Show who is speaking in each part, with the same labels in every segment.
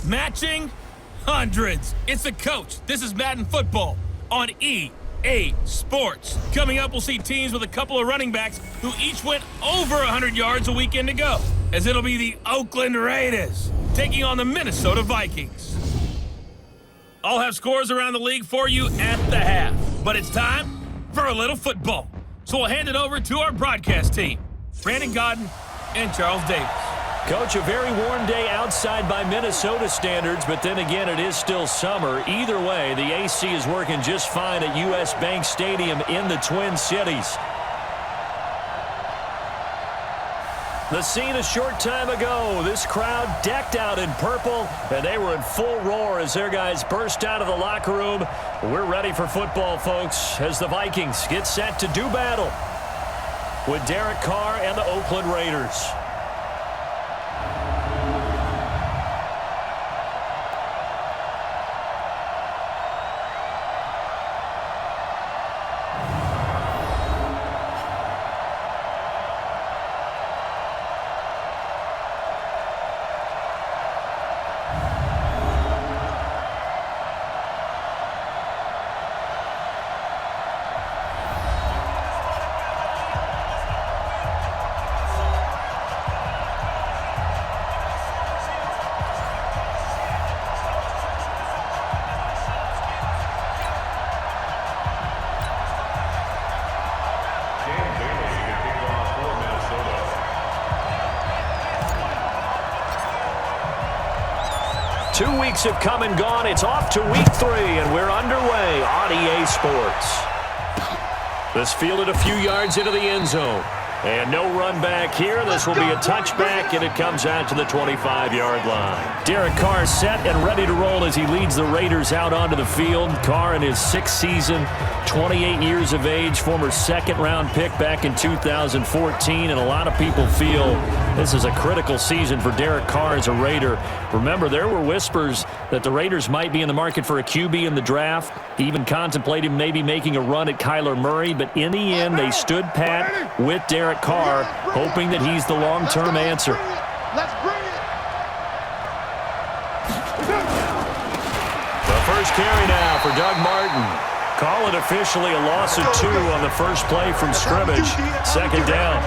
Speaker 1: Matching hundreds. It's the coach. This is Madden football on EA Sports. Coming up, we'll see teams with a couple of running backs who each went over 100 yards a weekend ago, as it'll be the Oakland Raiders taking on the Minnesota Vikings. I'll have scores around the league for you at the half, but it's time for a little football. So we'll hand it over to our broadcast team, Brandon Godden and Charles Davis.
Speaker 2: Coach, a very warm day outside by Minnesota standards, but then again, it is still summer. Either way, the AC is working just fine at US Bank Stadium in the Twin Cities. The scene a short time ago, this crowd decked out in purple, and they were in full roar as their guys burst out of the locker room. We're ready for football, folks, as the Vikings get set to do battle with Derek Carr and the Oakland Raiders. Two weeks have come and gone. It's off to week 3, and we're underway on EA Sports. This fielded a few yards into the end zone. And no run back here. This will be a touchback, and it comes out to the 25-yard line. Derek Carr set and ready to roll as he leads the Raiders out onto the field. Carr in his 6th season, 28 years of age, former second-round pick back in 2014, and a lot of people feel this is a critical season for Derek Carr as a Raider. Remember, there were whispers that the Raiders might be in the market for a QB in the draft, even contemplated maybe making a run at Kyler Murray, but in the end, they stood pat with Derek Carr, hoping that he's the long-term answer.
Speaker 3: Let's bring it.
Speaker 2: The first carry now for Doug Martin. Call it officially a loss of 2 on the first play from scrimmage. Second down.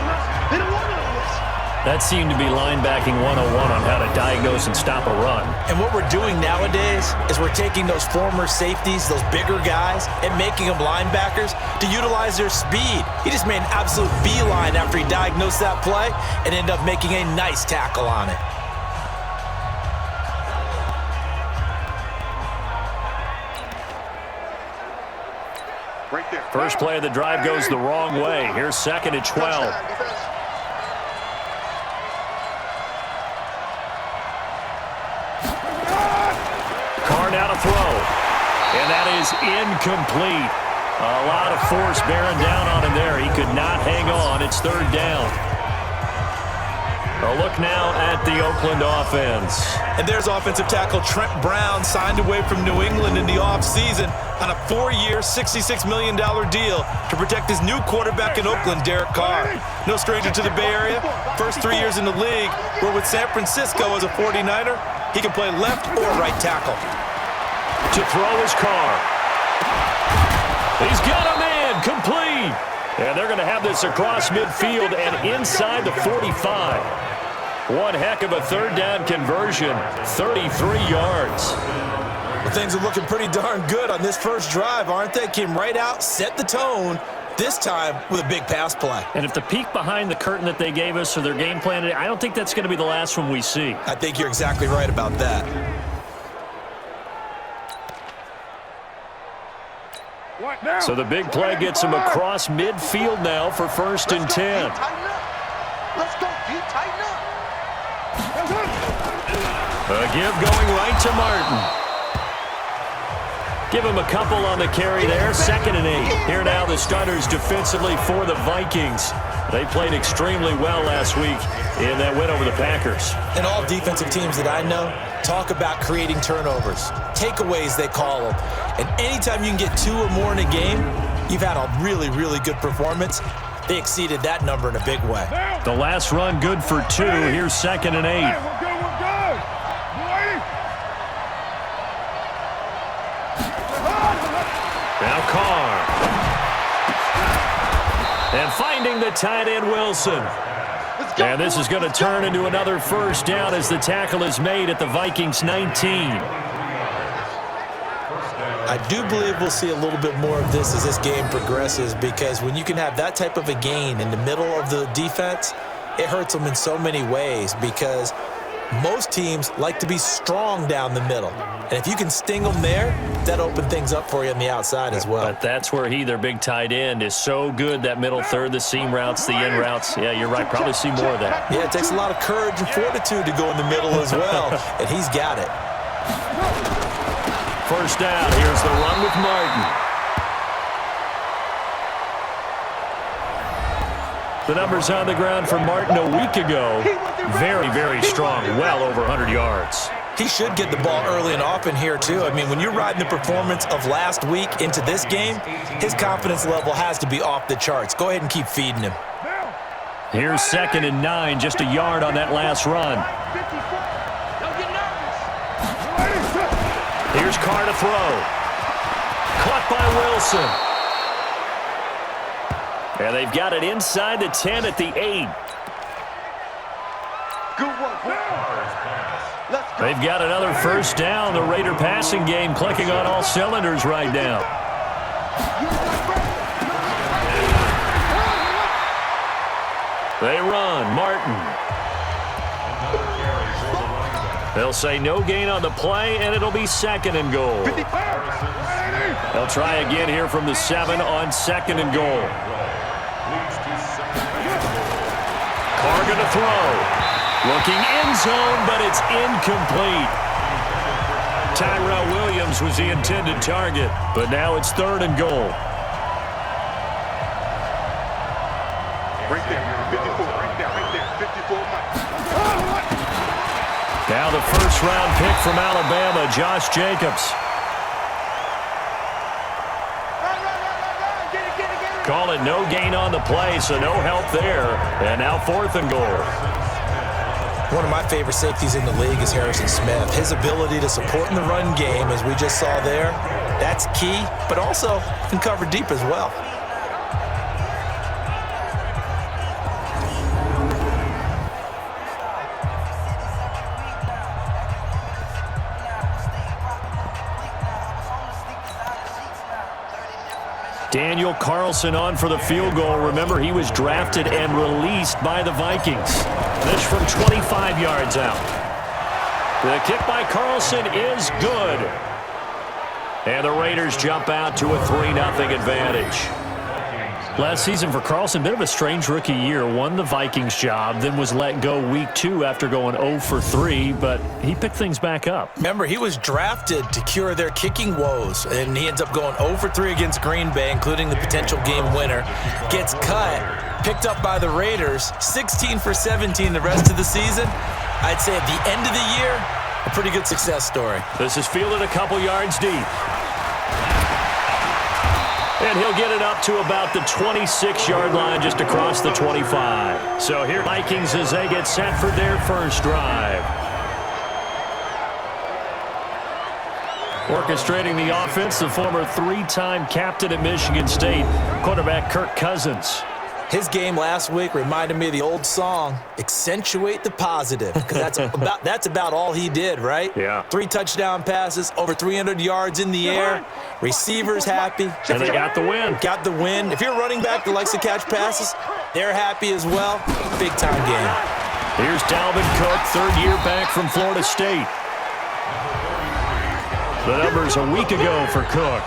Speaker 2: That seemed to be linebacking 101 on how to diagnose and stop a run.
Speaker 4: And what we're doing nowadays is we're taking those former safeties, those bigger guys, and making them linebackers to utilize their speed. He just made an absolute beeline after he diagnosed that play and ended up making a nice tackle on it.
Speaker 3: Right there.
Speaker 2: First play of the drive goes the wrong way. Here's 2nd and 12. Now to throw, and that is incomplete. A lot of force bearing down on him there. He could not hang on. It's 3rd down. A look now at the Oakland offense.
Speaker 4: And there's offensive tackle Trent Brown, signed away from New England in the offseason on a 4-year, $66 million deal to protect his new quarterback in Oakland, Derek Carr. No stranger to the Bay Area. First 3 years in the league, where with San Francisco as a 49er, he can play left or right tackle.
Speaker 2: To throw his Carr. He's got a man, complete. And they're going to have this across midfield and inside the 45. One heck of a 3rd down conversion, 33 yards.
Speaker 4: Well, things are looking pretty darn good on this first drive, aren't they? Came right out, set the tone, this time with a big pass play.
Speaker 2: And if the peek behind the curtain that they gave us or their game plan, I don't think that's going to be the last one we see.
Speaker 4: I think you're exactly right about that.
Speaker 2: So the big play gets him across midfield now for 1st and 10.
Speaker 3: Let's go, D, tighten up.
Speaker 2: A give going right to Martin. Give him a couple on the carry there. 2nd and 8. Here now the starters defensively for the Vikings. They played extremely well last week in that win over the Packers.
Speaker 4: And all defensive teams that I know talk about creating turnovers. Takeaways, they call them. And anytime you can get 2 or more in a game, you've had a really, really good performance. They exceeded that number in a big way.
Speaker 2: The last run good for 2. Here's 2nd and 8.
Speaker 3: We're good.
Speaker 2: along the tight end Wilson. And this is going to turn into another first down as the tackle is made at the Vikings 19.
Speaker 4: I do believe we'll see a little bit more of this as this game progresses, because when you can have that type of a gain in the middle of the defense, it hurts them in so many ways, because most teams like to be strong down the middle. And if you can sting them there, that opens things up for you on the outside as well.
Speaker 2: But that's where their big tight end, is so good, that middle third, the seam routes, the in routes. Yeah, you're right. Probably see more of that.
Speaker 4: Yeah, it takes a lot of courage and fortitude to go in the middle as well, and he's got it.
Speaker 2: First down. Here's the run with Martin. The numbers on the ground for Martin a week ago. Very, very strong. Well over 100 yards.
Speaker 4: He should get the ball early and often here, too. I mean, when you're riding the performance of last week into this game, his confidence level has to be off the charts. Go ahead and keep feeding him.
Speaker 2: Here's 2nd and 9, just a yard on that last run. Here's Carr to throw. Caught by Wilson. And they've got it inside the 10 at the 8.
Speaker 3: Good work.
Speaker 2: They've got another first down. The Raider passing game clicking on all cylinders right now. They run. Martin. They'll say no gain on the play, and it'll be 2nd and goal. They'll try again here from the 7 on 2nd and goal. Carr going to throw. Looking end zone, but it's incomplete. Tyrell Williams was the intended target, but now it's 3rd and goal.
Speaker 3: Right there, 54, right there, 54.
Speaker 2: Now the first-round pick from Alabama, Josh Jacobs. Call it no gain on the play, so no help there. And now 4th and goal.
Speaker 4: One of my favorite safeties in the league is Harrison Smith. His ability to support in the run game, as we just saw there, that's key, but also can cover deep as well.
Speaker 2: Daniel Carlson on for the field goal. Remember, he was drafted and released by the Vikings. This from 25 yards out. The kick by Carlson is good. And the Raiders jump out to a 3-0 advantage. Last season for Carlson, bit of a strange rookie year. Won the Vikings job, then was let go week 2 after going 0 for 3, but he picked things back up.
Speaker 4: Remember, he was drafted to cure their kicking woes, and he ends up going 0 for 3 against Green Bay, including the potential game winner. Gets cut, picked up by the Raiders, 16 for 17 the rest of the season. I'd say at the end of the year, a pretty good success story.
Speaker 2: This is fielded a couple yards deep. And he'll get it up to about the 26-yard line, just across the 25. So here Vikings as they get set for their first drive. Orchestrating the offense, the former 3-time captain at Michigan State, quarterback Kirk Cousins.
Speaker 4: His game last week reminded me of the old song, Accentuate the Positive, because that's about all he did, right?
Speaker 2: Yeah. 3
Speaker 4: touchdown passes, over 300 yards in the air, receivers happy.
Speaker 2: And they got the win.
Speaker 4: Got the win. If you're a running back that likes to catch passes, they're happy as well. Big-time game.
Speaker 2: Here's Dalvin Cook, 3rd year back from Florida State. The numbers a week ago for Cook.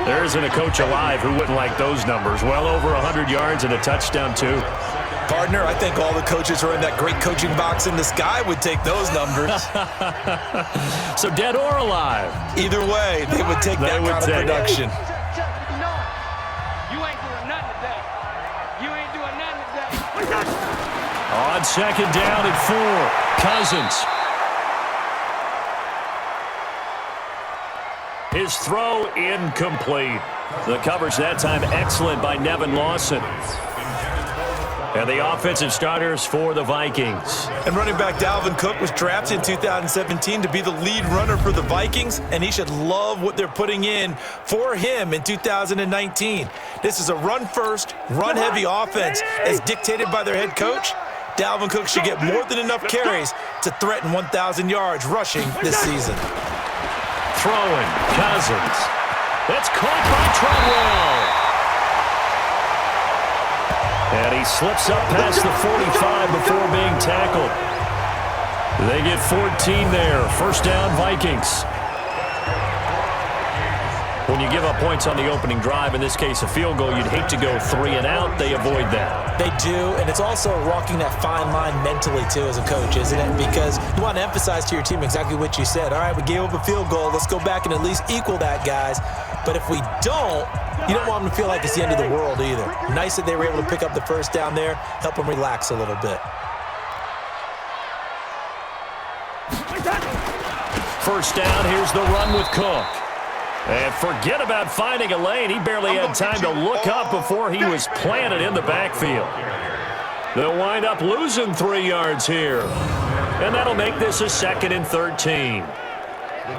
Speaker 2: There isn't a coach alive who wouldn't like those numbers. Well over 100 yards and a touchdown, too.
Speaker 4: Partner, I think all the coaches who are in that great coaching box in the sky would take those numbers.
Speaker 2: So dead or alive?
Speaker 4: Either way, they would take that kind of production.
Speaker 5: You ain't doing nothing today. You ain't doing nothing today.
Speaker 2: On 2nd down and 4, Cousins. His throw incomplete. The coverage that time excellent by Nevin Lawson. And the offensive starters for the Vikings.
Speaker 4: And running back Dalvin Cook was drafted in 2017 to be the lead runner for the Vikings, and he should love what they're putting in for him in 2019. This is a run-first, run-heavy offense as dictated by their head coach. Dalvin Cook should get more than enough carries to threaten 1,000 yards rushing this season.
Speaker 2: Throwing, Cousins. That's caught by Treadwell. And he slips up past the 45 before being tackled. They get 14 there. First down, Vikings. When you give up points on the opening drive, in this case a field goal, you'd hate to go 3 and out. They avoid that.
Speaker 6: They do, and it's also walking that fine line mentally, too, as a coach, isn't it? Because you want to emphasize to your team exactly what you said. All right, we gave up a field goal. Let's go back and at least equal that, guys. But if we don't, you don't want them to feel like it's the end of the world either. Nice that they were able to pick up the first down there, help them relax a little bit.
Speaker 2: First down, here's the run with Cook. And forget about finding a lane. He barely had time to look up before he was planted in the backfield. They'll wind up losing 3 yards here. And that'll make this a 2nd and 13.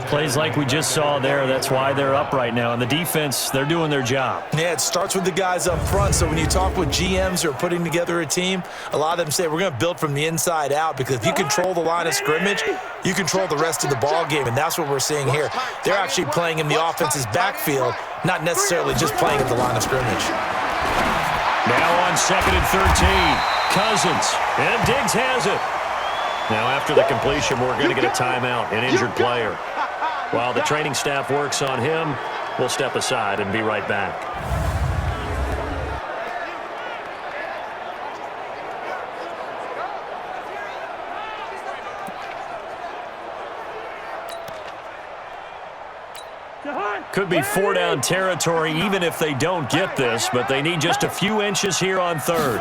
Speaker 7: Plays like we just saw there, that's why they're up right now. And the defense, they're doing their job.
Speaker 4: Yeah, it starts with the guys up front. So when you talk with GMs who are putting together a team, a lot of them say we're going to build from the inside out, because if you control the line of scrimmage, you control the rest of the ball game, and that's what we're seeing here. They're actually playing in the offense's backfield, not necessarily just playing at the line of scrimmage.
Speaker 2: Now on 2nd and 13, Cousins, and Diggs has it. Now after the completion, we're going to get a timeout, an injured player. While the training staff works on him, we'll step aside and be right back. Could be 4-down territory even if they don't get this, but they need just a few inches here on 3rd.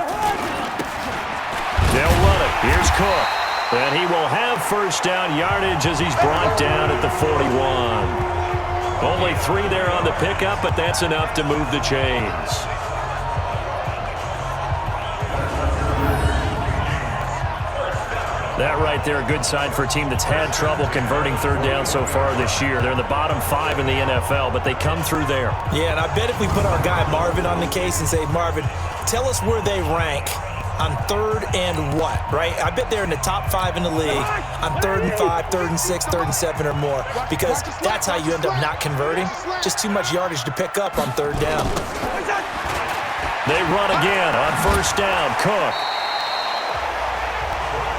Speaker 2: They'll run it. Here's Cook. And he will have first down yardage as he's brought down at the 41. Only 3 there on the pickup, but that's enough to move the chains. That right there, a good sign for a team that's had trouble converting 3rd down so far this year. They're in the bottom 5 in the NFL, but they come through there.
Speaker 6: Yeah, and I bet if we put our guy Marvin on the case and say, Marvin, tell us where they rank on 3rd and what, right? I bet they're in the top 5 in the league on 3rd and 5, 3rd and 6, 3rd and 7 or more, because that's how you end up not converting. Just too much yardage to pick up on 3rd down.
Speaker 2: They run again on first down. Cook.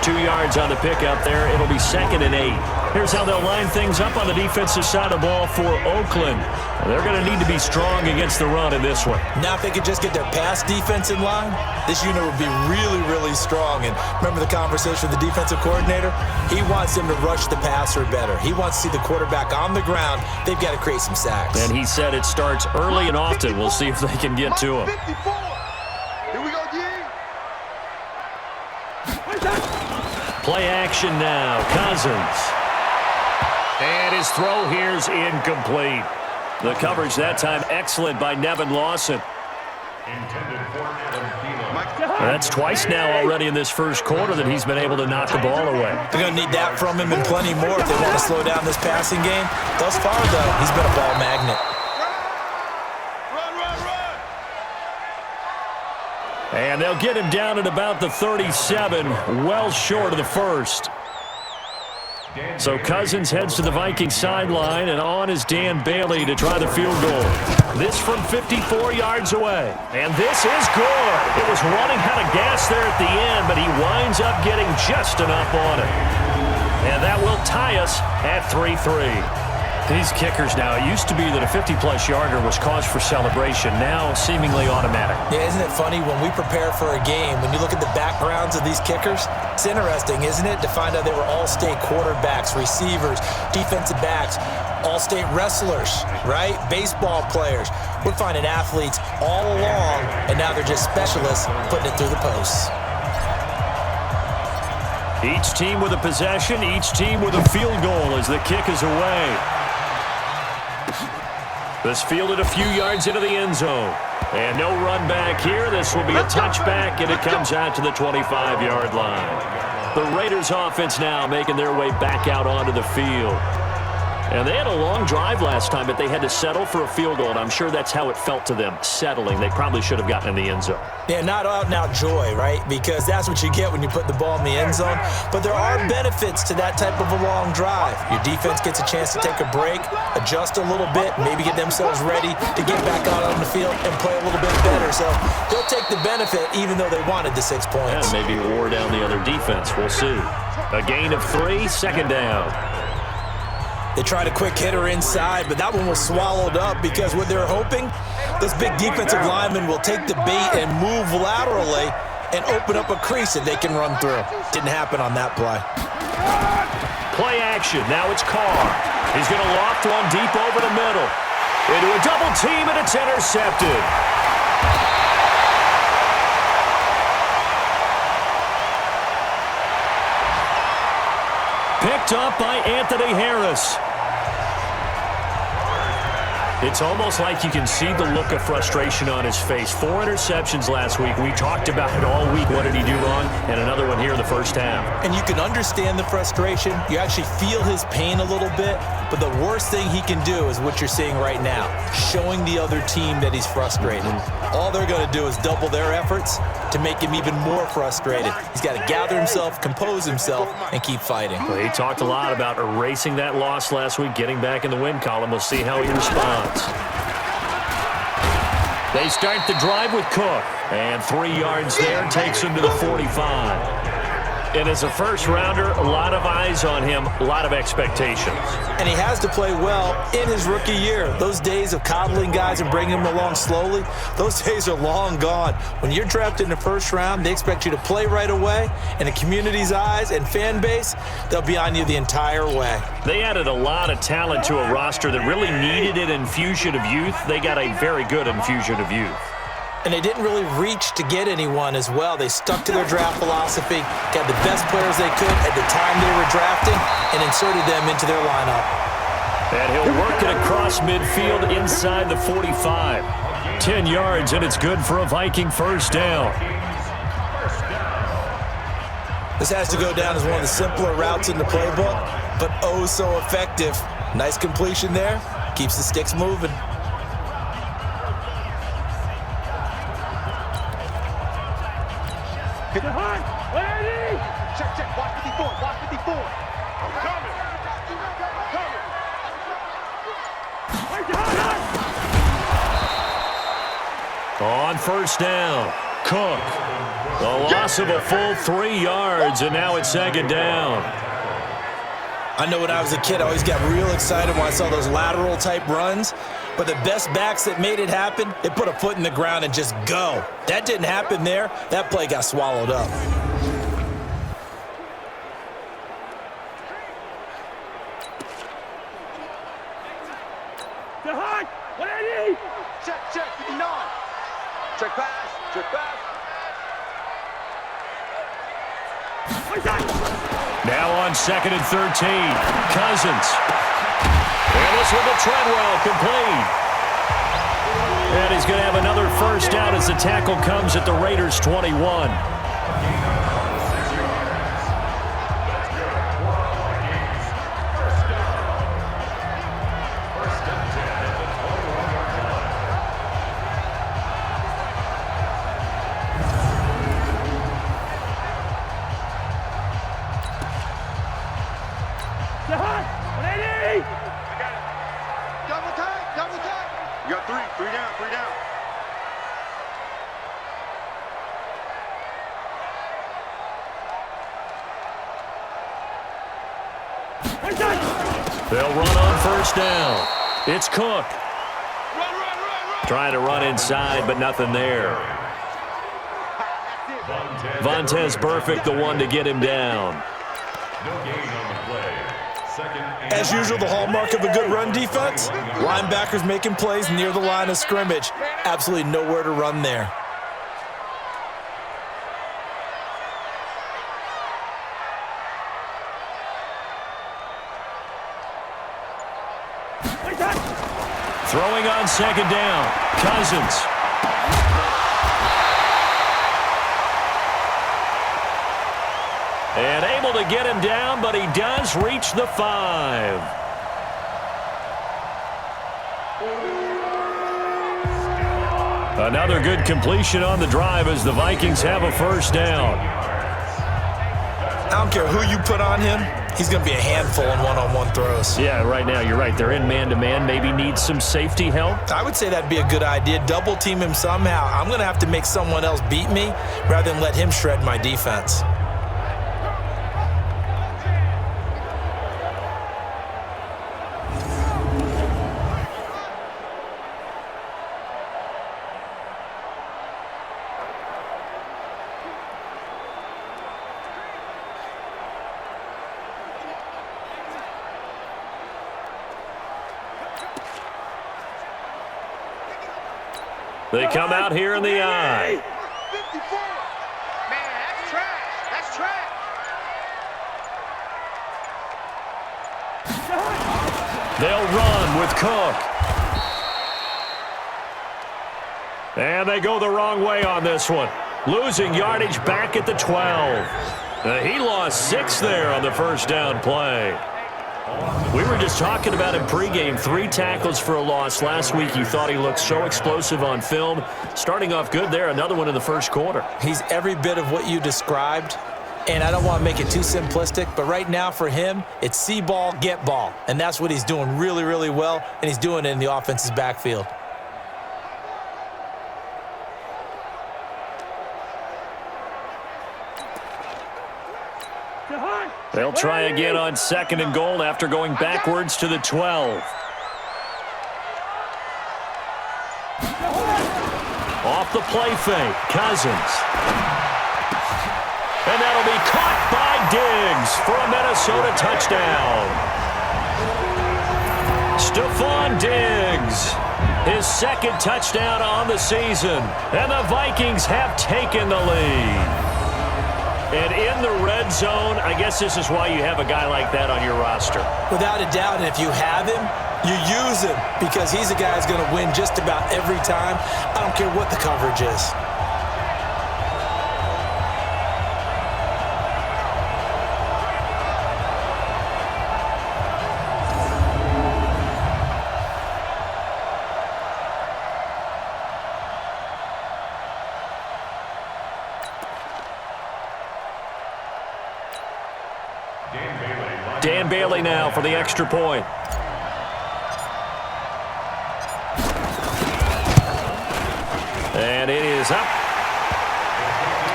Speaker 2: 2 yards on the pickup there. It'll be 2nd and 8. Here's how they'll line things up on the defensive side of the ball for Oakland. They're going to need to be strong against the run in this one.
Speaker 6: Now, if they could just get their pass defense in line, this unit would be really, really strong. And remember the conversation with the defensive coordinator? He wants them to rush the passer better. He wants to see the quarterback on the ground. They've got to create some sacks.
Speaker 2: And he said it starts early and often. We'll see if they can get to him.
Speaker 3: Here we go,
Speaker 2: Play action now. Cousins. And his throw here's incomplete. The coverage that time excellent by Nevin Lawson. That's twice now already in this first quarter that he's been able to knock the ball away.
Speaker 6: They're going to need that from him and plenty more if they want to slow down this passing game. Thus far, though, he's been a ball magnet.
Speaker 2: And they'll get him down at about the 37, well short of the first. So Cousins heads to the Vikings sideline, and on is Dan Bailey to try the field goal. This from 54 yards away. And this is good. It was running out of gas there at the end, but he winds up getting just enough on it. And that will tie us at 3-3. These kickers now, it used to be that a 50-plus yarder was cause for celebration, now seemingly automatic.
Speaker 6: Yeah, isn't it funny when we prepare for a game, when you look at the backgrounds of these kickers, it's interesting, isn't it, to find out they were all-state quarterbacks, receivers, defensive backs, all-state wrestlers, right? Baseball players. We're finding athletes all along, and now they're just specialists putting it through the posts.
Speaker 2: Each team with a possession, each team with a field goal as the kick is away. This fielded a few yards into the end zone. And no run back here. This will be a touchback, and it comes out to the 25-yard line. The Raiders offense now making their way back out onto the field. And they had a long drive last time, but they had to settle for a field goal, and I'm sure that's how it felt to them, settling. They probably should have gotten in the end zone.
Speaker 6: Yeah, not out-and-out joy, right? Because that's what you get when you put the ball in the end zone. But there are benefits to that type of a long drive. Your defense gets a chance to take a break, adjust a little bit, maybe get themselves ready to get back out on the field and play a little bit better. So they'll take the benefit even though they wanted the 6 points.
Speaker 2: Yeah, maybe wore down the other defense. We'll see. A gain of 3, second down.
Speaker 6: They tried a quick hitter inside, but that one was swallowed up because what they're hoping, those big defensive linemen will take the bait and move laterally and open up a crease that they can run through. Didn't happen on that play.
Speaker 2: Play action. Now it's Carr. He's going to loft one deep over the middle. Into a double team, and it's intercepted. Picked up by Anthony Harris. It's almost like you can see the look of frustration on his face. 4 interceptions last week. We talked about it all week. What did he do wrong? And another one here in the first half.
Speaker 6: And you can understand the frustration. You actually feel his pain a little bit. But the worst thing he can do is what you're seeing right now, showing the other team that he's frustrated. All they're going to do is double their efforts to make him even more frustrated. He's got to gather himself, compose himself, and keep fighting.
Speaker 2: Well, he talked a lot about erasing that loss last week, getting back in the win column. We'll see how he responds. They start the drive with Cook, and 3 yards there takes him to the 45. And as a first-rounder, a lot of eyes on him, a lot of expectations.
Speaker 6: And he has to play well in his rookie year. Those days of coddling guys and bringing them along slowly, those days are long gone. When you're drafted in the first round, they expect you to play right away. And the community's eyes and fan base, they'll be on you the entire way.
Speaker 2: They added a lot of talent to a roster that really needed an infusion of youth. They got a very good infusion of youth.
Speaker 6: And they didn't really reach to get anyone as well. They stuck to their draft philosophy, got the best players they could at the time they were drafting, and inserted them into their lineup.
Speaker 2: And he'll work it across midfield inside the 45. 10 yards, and it's good for a Viking first down.
Speaker 6: This has to go down as one of the simpler routes in the playbook, but oh so effective. Nice completion there. Keeps the sticks moving.
Speaker 3: Check, check. Watch 54. Watch 54. I'm coming.
Speaker 2: On first down, Cook. The loss of a full 3 yards, and now it's second down.
Speaker 6: I know when I was a kid, I always got real excited when I saw those lateral-type runs. But the best backs that made it happen, they put a foot in the ground and just go. That didn't happen there. That play got swallowed up.
Speaker 3: Check, check. 59. Check pass. Check pass.
Speaker 2: Now on 2nd and 13, Cousins. And this one to Treadwell, complete. And he's going to have another first down as the tackle comes at the Raiders' 21.
Speaker 3: Double tag. You got 3 down, 3 down.
Speaker 2: They'll run on first down. It's Cook.
Speaker 3: Run.
Speaker 2: Trying to run inside, but nothing there. Vontez Burfict, the one to get him down.
Speaker 6: As usual, the hallmark of a good run defense, linebackers making plays near the line of scrimmage. Absolutely nowhere to run there.
Speaker 2: Throwing on second down, Cousins. And able to get him down, but he does reach the 5. Another good completion on the drive as the Vikings have a first down.
Speaker 6: I don't care who you put on him. He's going to be a handful in one-on-one throws.
Speaker 2: Yeah, right now, you're right. They're in man-to-man. Maybe need some safety help.
Speaker 6: I would say that'd be a good idea. Double team him somehow. I'm going to have to make someone else beat me rather than let him shred my defense.
Speaker 2: They come out here in the eye.
Speaker 5: 54. Man, that's trash. That's trash.
Speaker 2: They'll run with Cook. And they go the wrong way on this one. Losing yardage back at the 12. He lost 6 there on the first down play. We were just talking about him pregame. 3 tackles for a loss last week. You thought he looked so explosive on film. Starting off good there. Another one in the first quarter.
Speaker 6: He's every bit of what you described. And I don't want to make it too simplistic, but right now for him, it's see ball, get ball. And that's what he's doing really, really well, and he's doing it in the offense's backfield.
Speaker 2: They'll try again on 2nd and goal after going backwards to the 12. Off the play fake, Cousins. And that'll be caught by Diggs for a Minnesota touchdown. Stephon Diggs, his 2nd touchdown on the season. And the Vikings have taken the lead. And in the red zone, I guess this is why you have a guy like that on your roster.
Speaker 6: Without a doubt, and if you have him, you use him because he's a guy who's going to win just about every time. I don't care what the coverage is.
Speaker 2: Dan Bailey now for the extra point. And it is up.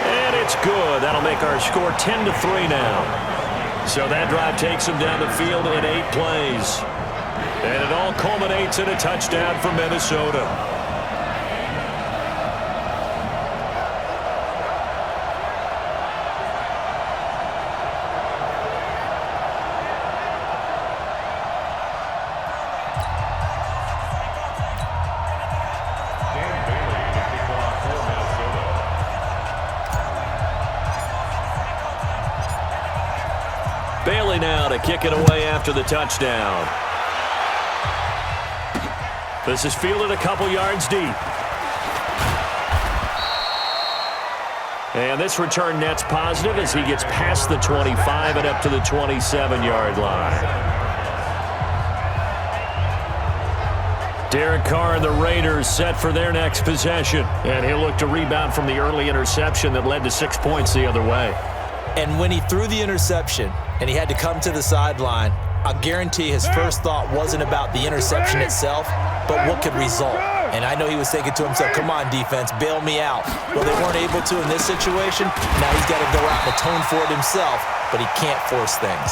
Speaker 2: And it's good. That'll make our score 10-3 now. So that drive takes them down the field in 8 plays. And it all culminates in a touchdown for Minnesota. Bailey now to kick it away after the touchdown. This is fielded a couple yards deep. And this return net's positive as he gets past the 25 and up to the 27-yard line. Derek Carr and the Raiders set for their next possession. And he'll look to rebound from the early interception that led to 6 points the other way.
Speaker 6: And when he threw the interception and he had to come to the sideline, I guarantee his first thought wasn't about the interception itself, but what could result. And I know he was thinking to himself, come on, defense, bail me out. Well, they weren't able to in this situation. Now he's got to go out and atone for it himself, but he can't force things.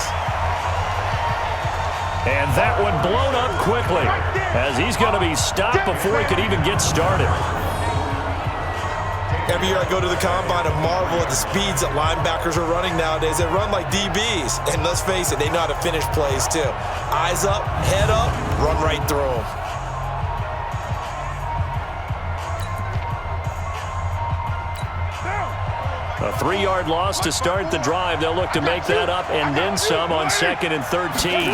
Speaker 2: And that one blown up quickly as he's going to be stopped before he could even get started.
Speaker 4: Every year I go to the combine and marvel at the speeds that linebackers are running nowadays. They run like DBs. And let's face it, they know how to finish plays too. Eyes up, head up, run right through them.
Speaker 2: A 3-yard loss to start the drive. They'll look to make that up and then some on 2nd and 13.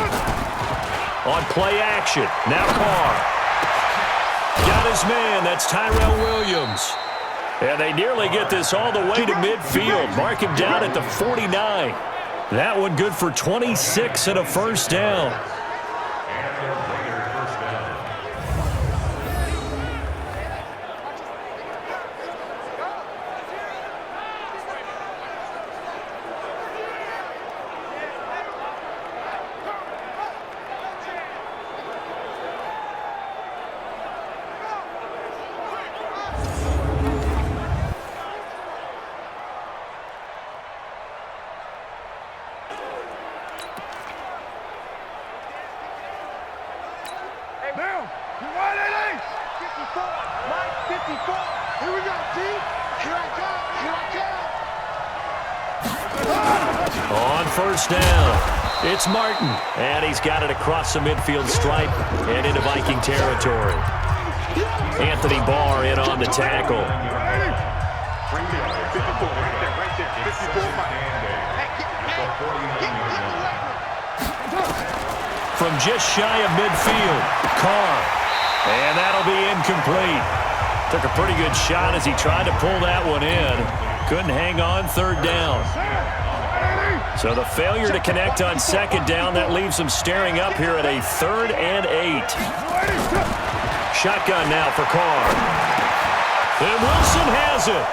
Speaker 2: On play action. Now Carr. Got his man. That's Tyrell Williams. And they nearly get this all the way to midfield. Mark him down at the 49. That one good for 26 and a first down. On first down, it's Martin, and he's got it across the midfield stripe and into Viking territory. Anthony Barr in on the tackle. From just shy of midfield, Carr, and that'll be incomplete. Took a pretty good shot as he tried to pull that one in. Couldn't hang on third down. So the failure to connect on second down, that leaves them staring up here at a 3rd and 8. Shotgun now for Carr. And Wilson has it.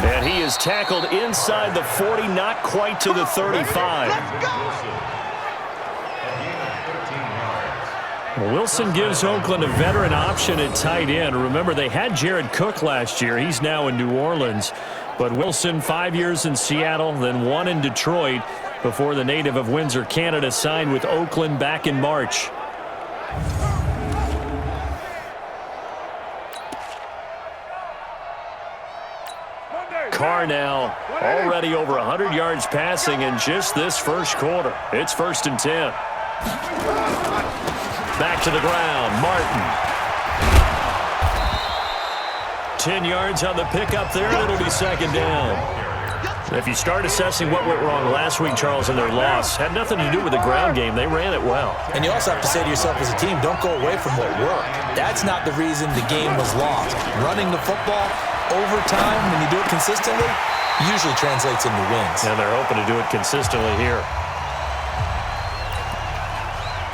Speaker 2: And he is tackled inside the 40, not quite to the 35. Well, Wilson gives Oakland a veteran option at tight end. Remember, they had Jared Cook last year. He's now in New Orleans. But Wilson, 5 years in Seattle, then 1 in Detroit before the native of Windsor, Canada, signed with Oakland back in March. Carr now already over 100 yards passing in just this first quarter. It's 1st and 10. Back to the ground, Martin. 10 yards on the pickup there, and it'll be 2nd down. If you start assessing what went wrong last week, Charles, in their loss, had nothing to do with the ground game. They ran it well.
Speaker 6: And you also have to say to yourself as a team, don't go away from what worked. That's not the reason the game was lost. Running the football over time, when you do it consistently, usually translates into wins.
Speaker 2: And they're hoping to do it consistently here.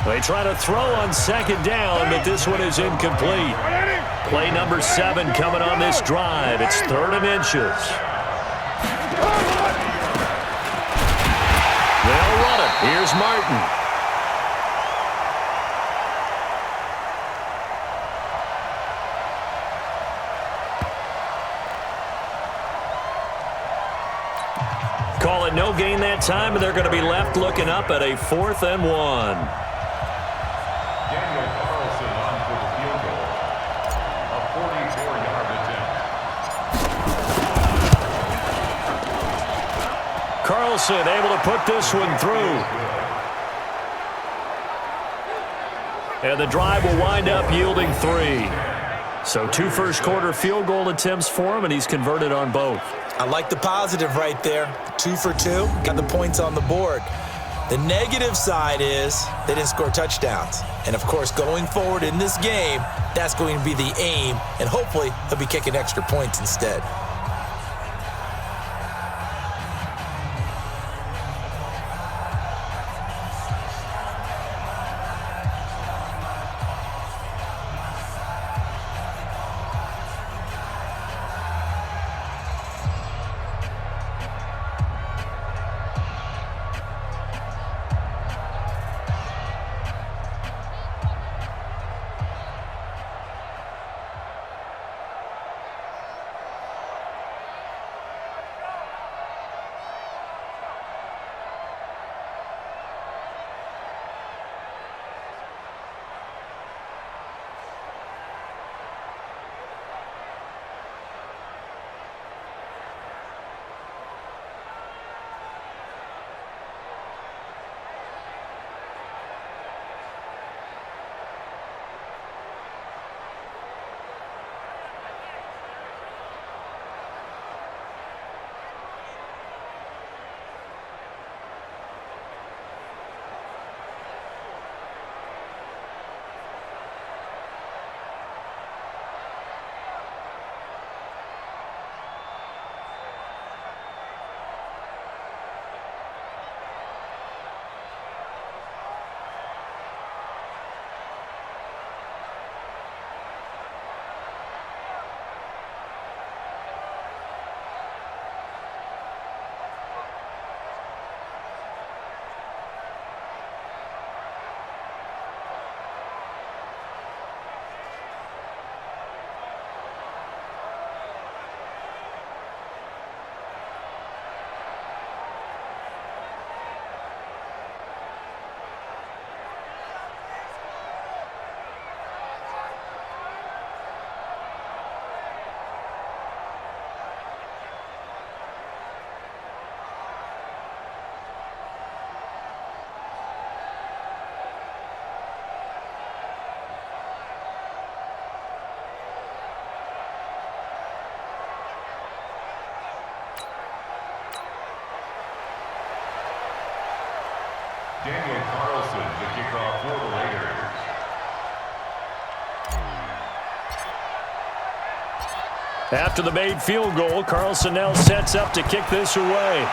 Speaker 2: They try to throw on 2nd down, but this one is incomplete. Play number 7 coming on this drive. It's 3rd and inches. They'll run it. Here's Martin. Call it no gain that time, and they're going to be left looking up at a 4th and 1. Carlson able to put this one through. And the drive will wind up yielding 3. So 2 first-quarter field goal attempts for him, and he's converted on both.
Speaker 6: I like the positive right there. 2 for 2. Got the points on the board. The negative side is they didn't score touchdowns. And, of course, going forward in this game, that's going to be the aim. And hopefully he'll be kicking extra points instead.
Speaker 7: After the made field goal, Carlson now sets up to kick this away.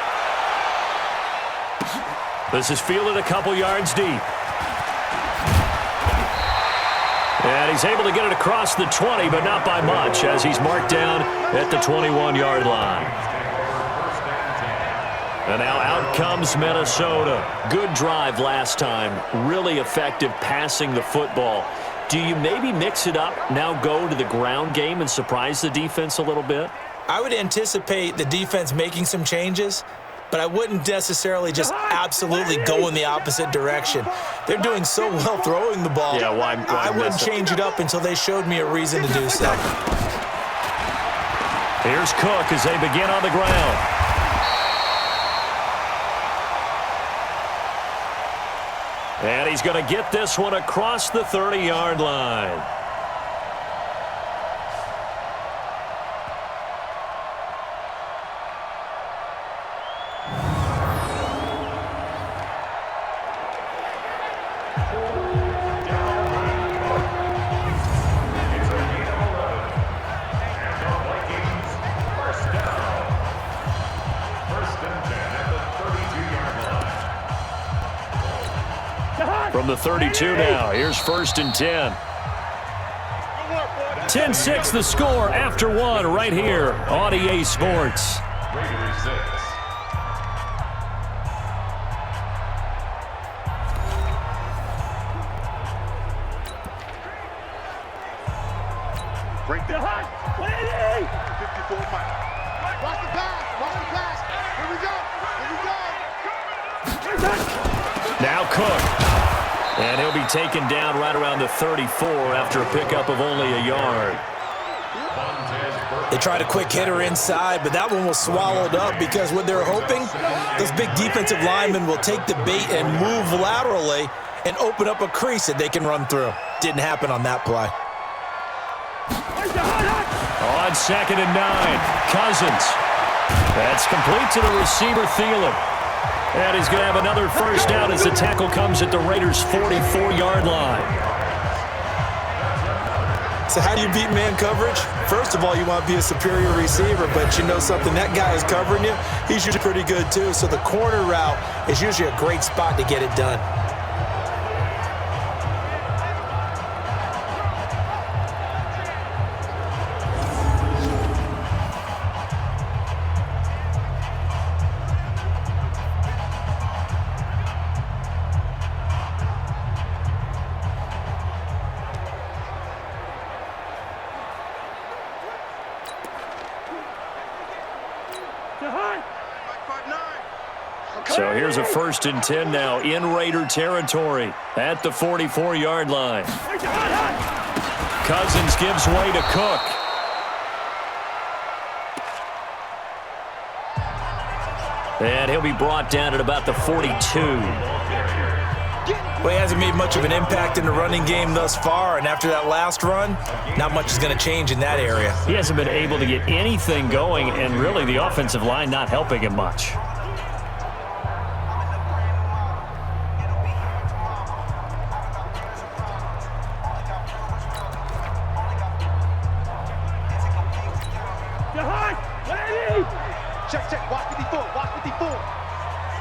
Speaker 7: This is fielded a couple yards deep. And he's able to get it across the 20, but not by much, as he's marked down at the 21-yard line. And now out comes Minnesota. Good drive last time. Really effective passing the football. Do you maybe mix it up, now go to the ground game and surprise the defense a little bit?
Speaker 6: I would anticipate the defense making some changes, but I wouldn't necessarily just absolutely go in the opposite direction. They're doing so well throwing the ball.
Speaker 7: Yeah, why
Speaker 6: I wouldn't change it up until they showed me a reason to do so.
Speaker 7: Here's Cook as they begin on the ground. And he's going to get this one across the 30-yard line. From the 32 now, here's 1st and 10. 10-6 the score after one right here on EA Sports.
Speaker 5: Break the hunt. 54 Mike. Watch the pass. Watch the pass. Here we go. Here we go.
Speaker 7: Now Cook. And he'll be taken down right around the 34 after a pickup of only a yard.
Speaker 6: They tried a quick hitter inside, but that one was swallowed up because what they're hoping, those big defensive linemen will take the bait and move laterally and open up a crease that they can run through. Didn't happen on that play.
Speaker 7: On 2nd and 9, Cousins. That's complete to the receiver, Thielen. And he's going to have another first down as the tackle comes at the Raiders' 44-yard line.
Speaker 6: So how do you beat man coverage? First of all, you want to be a superior receiver, but you know something, that guy is covering you. He's usually pretty good too, so the corner route is usually a great spot to get it done.
Speaker 7: So here's a 1st and 10 now in Raider territory at the 44-yard line. Cousins gives way to Cook. And he'll be brought down at about the 42.
Speaker 6: Well, he hasn't made much of an impact in the running game thus far, and after that last run, not much is going to change in that area.
Speaker 7: He hasn't been able to get anything going, and really the offensive line not helping him much.
Speaker 5: Check. Watch 54. Watch 54.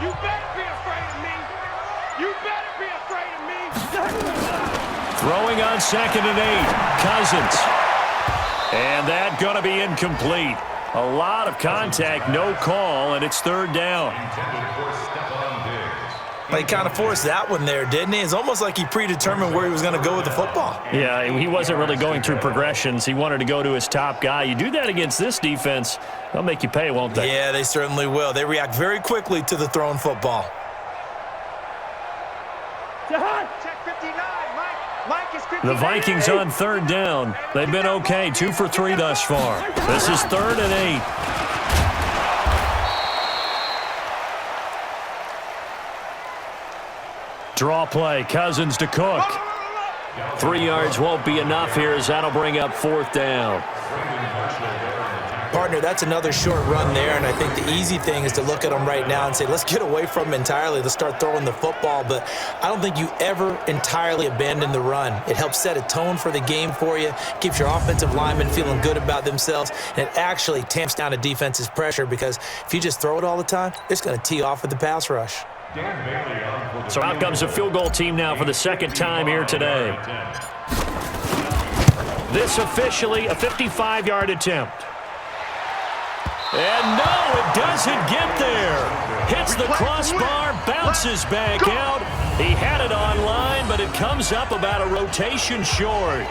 Speaker 5: You better be afraid of me. You better be afraid of me.
Speaker 7: Throwing on 2nd and 8. Cousins. And that going to be incomplete. A lot of contact, no call, and it's 3rd down.
Speaker 6: He kind of forced that one there, didn't he? It's almost like he predetermined where he was going to go with the football.
Speaker 7: Yeah, he wasn't really going through progressions. He wanted to go to his top guy. You do that against this defense, they'll make you pay, won't they?
Speaker 6: Yeah, they certainly will. They react very quickly to the thrown football.
Speaker 5: Check 59. Mike is 59.
Speaker 7: The Vikings on 3rd down. They've been okay, 2 for 3 thus far. This is 3rd and 8. Draw play, Cousins to Cook. 3 yards won't be enough here as that'll bring up 4th down.
Speaker 6: Partner, that's another short run there, and I think the easy thing is to look at them right now and say, let's get away from them entirely. Let's start throwing the football, but I don't think you ever entirely abandon the run. It helps set a tone for the game for you, keeps your offensive linemen feeling good about themselves, and it actually tamps down a defense's pressure because if you just throw it all the time, it's going to tee off with the pass rush.
Speaker 2: So out comes a field goal team now for the second time here today. This officially a 55-yard attempt. And no, it doesn't get there. Hits the crossbar, bounces back out. He had it on line, but it comes up about a rotation short.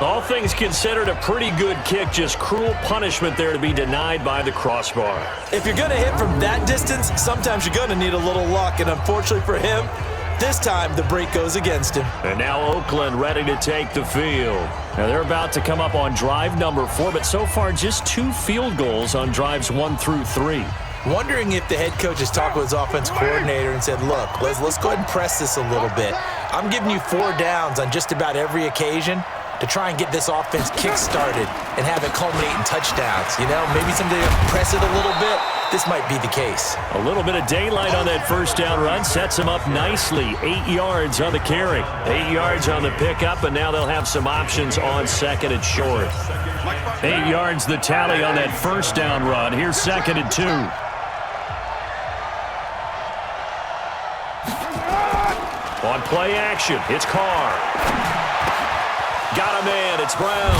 Speaker 2: All things considered, a pretty good kick, just cruel punishment there to be denied by the crossbar.
Speaker 6: If you're going to hit from that distance, sometimes you're going to need a little luck, and unfortunately for him, this time the break goes against him.
Speaker 2: And now Oakland ready to take the field. Now they're about to come up on drive number 4, but so far just 2 field goals on drives 1 through 3.
Speaker 6: Wondering if the head coach has talked with his offense coordinator and said, look, let's go ahead and press this a little bit. I'm giving you 4 downs on just about every occasion to try and get this offense kick-started and have it culminate in touchdowns. You know, maybe someday press it a little bit. This might be the case.
Speaker 2: A little bit of daylight on that first down run sets him up nicely. 8 yards on the carry, 8 yards on the pickup, and now they'll have some options on second and short. 8 yards the tally on that first down run. Here's second and 2. On play action, it's Carr. Got a man, it's Brown.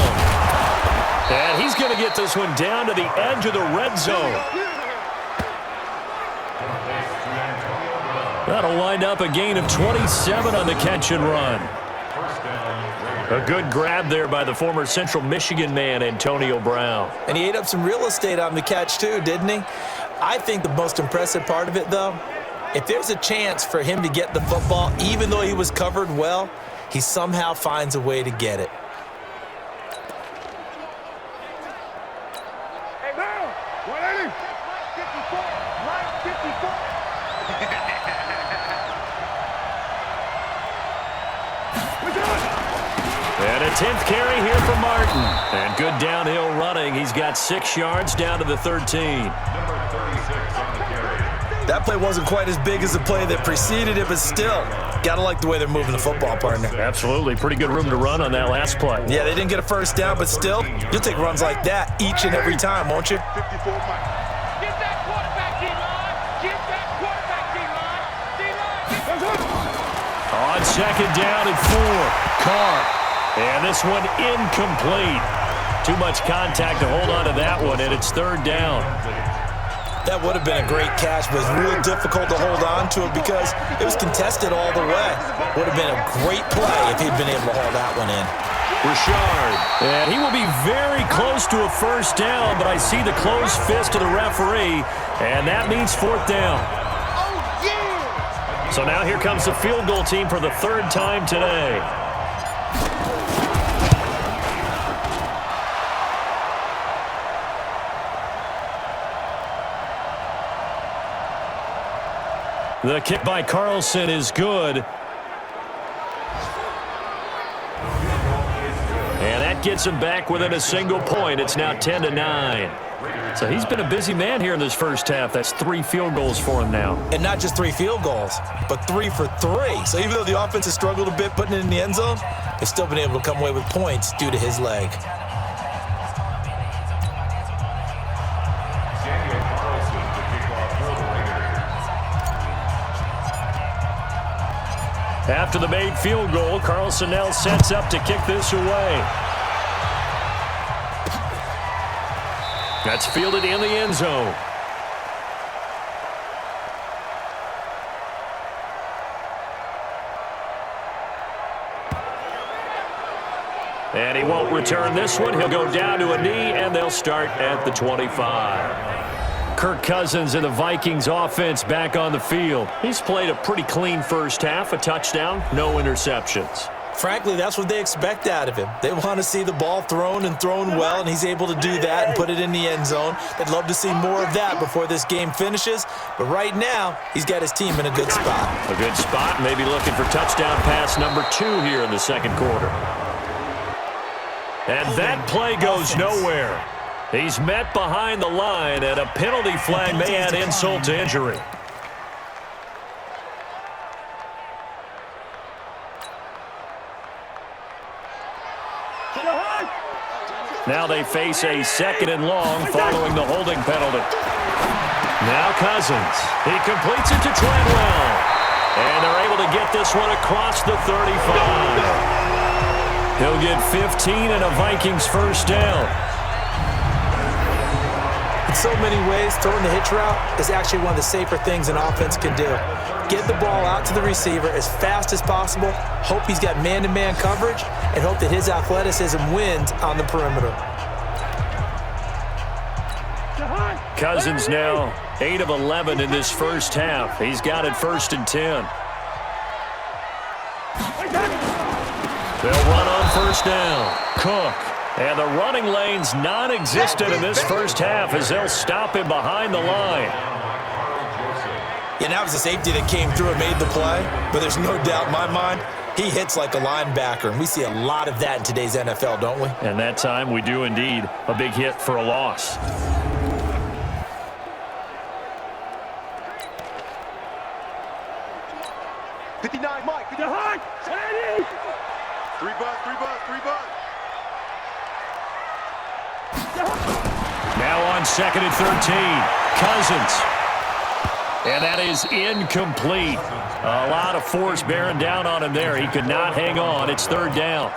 Speaker 2: And he's going to get this one down to the edge of the red zone. That'll wind up a gain of 27 on the catch and run. A good grab there by the former Central Michigan man, Antonio Brown.
Speaker 6: And he ate up some real estate on the catch too, didn't he? I think the most impressive part of it, though, if there's a chance for him to get the football, even though he was covered well, he somehow finds a way to get it.
Speaker 5: Hey, man, 180. 54. Right 54.
Speaker 2: And a 10th carry here for Martin. And good downhill running. He's got 6 yards down to the 13.
Speaker 4: That play wasn't quite as big as the play that preceded it, but still, gotta like the way they're moving the football, partner.
Speaker 2: Absolutely. Pretty good room to run on that last play.
Speaker 4: Yeah, they didn't get a first down, but still, you'll take runs like that each and every time, won't you?
Speaker 5: 54, Mike. Get that quarterback, D-line. Get that quarterback, D-line. D-line.
Speaker 2: On second down and 4, Carr. And this one incomplete. Too much contact to hold on to that one, and it's third down.
Speaker 6: That would have been a great catch, but it's real difficult to hold on to it because it was contested all the way. Would have been a great play if he'd been able to haul that one in.
Speaker 2: Richard. And he will be very close to a first down, but I see the closed fist of the referee, and that means fourth down.
Speaker 5: Oh, yeah.
Speaker 2: So now here comes the field goal team for the 3rd time today. The kick by Carlson is good. And that gets him back within a single point. It's now 10-9. So he's been a busy man here in this first half. That's 3 field goals for him now.
Speaker 6: And not just 3 field goals, but 3 for 3. So even though the offense has struggled a bit putting it in the end zone, they've still been able to come away with points due to his leg.
Speaker 2: After the made field goal, Carlson now sets up to kick this away. That's fielded in the end zone. And he won't return this one. He'll go down to a knee, and they'll start at the 25. Kirk Cousins and the Vikings offense back on the field. He's played a pretty clean first half, a touchdown, no interceptions.
Speaker 6: Frankly, that's what they expect out of him. They want to see the ball thrown and thrown well, and he's able to do that and put it in the end zone. They'd love to see more of that before this game finishes, but right now, he's got his team in a good spot.
Speaker 2: A good spot, maybe looking for touchdown pass number 2 here in the second quarter. And that play goes nowhere. He's met behind the line, and a penalty flag may add insult to injury. Now they face a 2nd and long following the holding penalty. Now Cousins. He completes it to Treadwell. And they're able to get this one across the 35. He'll get 15 and a Vikings first down.
Speaker 6: In so many ways, throwing the hitch route is actually one of the safer things an offense can do. Get the ball out to the receiver as fast as possible, hope he's got man-to-man coverage, and hope that his athleticism wins on the perimeter.
Speaker 2: Cousins now 8 of 11 in this first half. He's got it 1st and 10. They'll run on 1st down. Cook. And the running lane's non-existent in this first half as they'll stop him behind the line.
Speaker 6: Yeah, that was a safety that came through and made the play, but there's no doubt in my mind he hits like a linebacker, and we see a lot of that in today's NFL, don't we?
Speaker 2: And that time we do indeed. A big hit for a loss.
Speaker 5: Mike, 59. 3 bucks.
Speaker 2: Now on 2nd and 13, Cousins. And that is incomplete. A lot of force bearing down on him there. He could not hang on. It's 3rd down.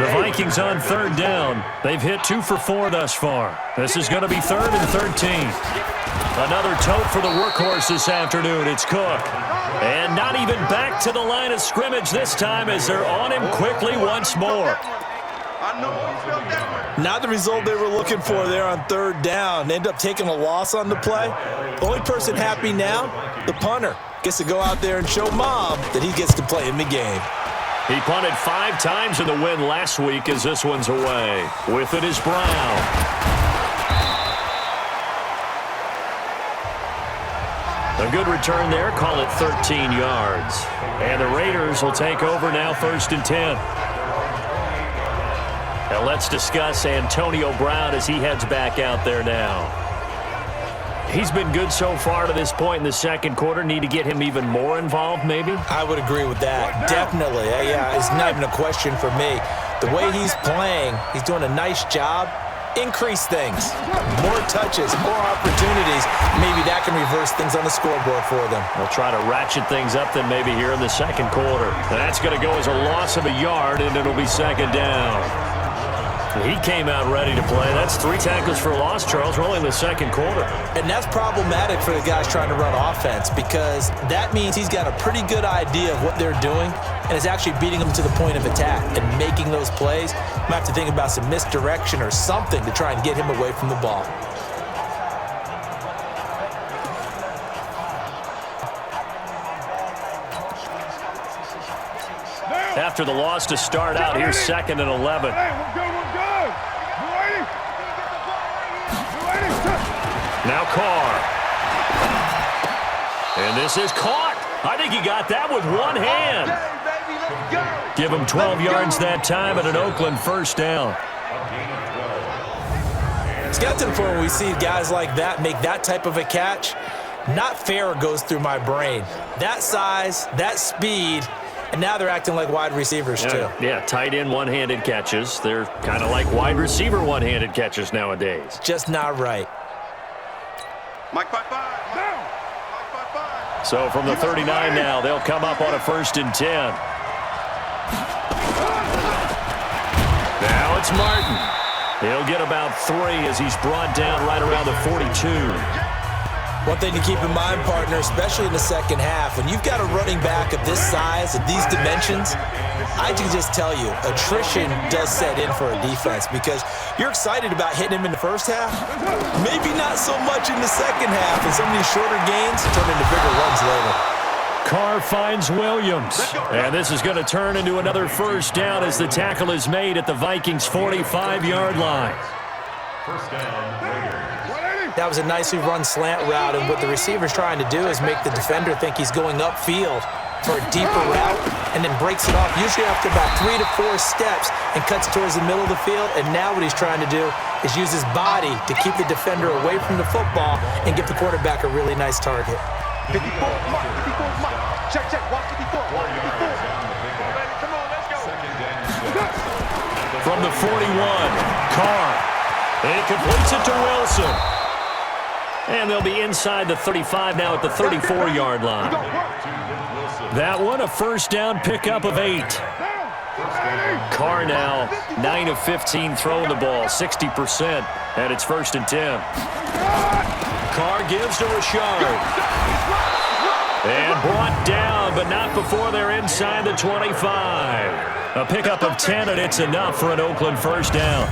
Speaker 2: The Vikings on 3rd down. They've hit 2 for 4 thus far. This is going to be 3rd and 13. Another tote for the workhorse this afternoon. It's Cook. And not even back to the line of scrimmage this time as they're on him quickly once more.
Speaker 6: Not the result they were looking for there on 3rd down. They end up taking a loss on the play. Only person happy now, the punter. Gets to go out there and show Mom that he gets to play in the game.
Speaker 2: He punted 5 times in the win last week as this one's away. With it is Brown. A good return there, call it 13 yards. And the Raiders will take over now 1st and 10. Now let's discuss Antonio Brown as he heads back out there now. He's been good so far to this point in the 2nd quarter. Need to get him even more involved, maybe?
Speaker 6: I would agree with that. Definitely. Yeah, it's not even a question for me. The way he's playing, he's doing a nice job. Increase things. More touches, more opportunities. Maybe that can reverse things on the scoreboard for them.
Speaker 2: They'll try to ratchet things up then maybe here in the 2nd quarter. That's going to go as a loss of a yard, and it'll be 2nd down. He came out ready to play. That's 3 tackles for loss, Charles. We're only in the 2nd quarter.
Speaker 6: And that's problematic for the guys trying to run offense because that means he's got a pretty good idea of what they're doing and is actually beating them to the point of attack and making those plays. Might have to think about some misdirection or something to try and get him away from the ball.
Speaker 2: After the loss to start out, here's 2nd and 11. Now Carr. And this is caught. I think he got that with one hand. Give him 12 yards that time at an Oakland 1st down.
Speaker 6: It's got to the point where we see guys like that make that type of a catch. Not fair goes through my brain. That size, that speed, and now they're acting like wide receivers too.
Speaker 2: Yeah, tight end one-handed catches. They're kind of like wide receiver one-handed catches nowadays.
Speaker 6: Just not right.
Speaker 5: Mike 5-5.
Speaker 2: So from the 39 now, they'll come up on a 1st and 10. Now it's Martin. He'll get about 3 as he's brought down right around the 42.
Speaker 6: One thing to keep in mind, partner, especially in the 2nd half, when you've got a running back of this size, of these dimensions, I can just tell you, attrition does set in for a defense because you're excited about hitting him in the 1st half, maybe not so much in the 2nd half, and some of these shorter gains turn into bigger runs later.
Speaker 2: Carr finds Williams, and this is going to turn into another 1st down as the tackle is made at the Vikings' 45-yard line.
Speaker 6: That was a nicely run slant route, and what the receiver's trying to do is make the defender think he's going upfield for a deeper route. and then breaks it off, usually after about 3 to 4 steps, and cuts towards the middle of the field. And now what he's trying to do is use his body to keep the defender away from the football and give the quarterback a really nice target.
Speaker 5: 54, mark, 54, mark. Check, check, watch 54, watch 54. Come on, let's go.
Speaker 2: From the 41, Carr. And he completes it to Wilson. And they'll be inside the 35 now at the 34-yard line. That one, a first down pickup of 8. Carr now, 9 of 15 throwing the ball, 60%, and it's 1st and 10. Carr gives to Rashard. And brought down, but not before they're inside the 25. A pickup of 10, and it's enough for an Oakland first down.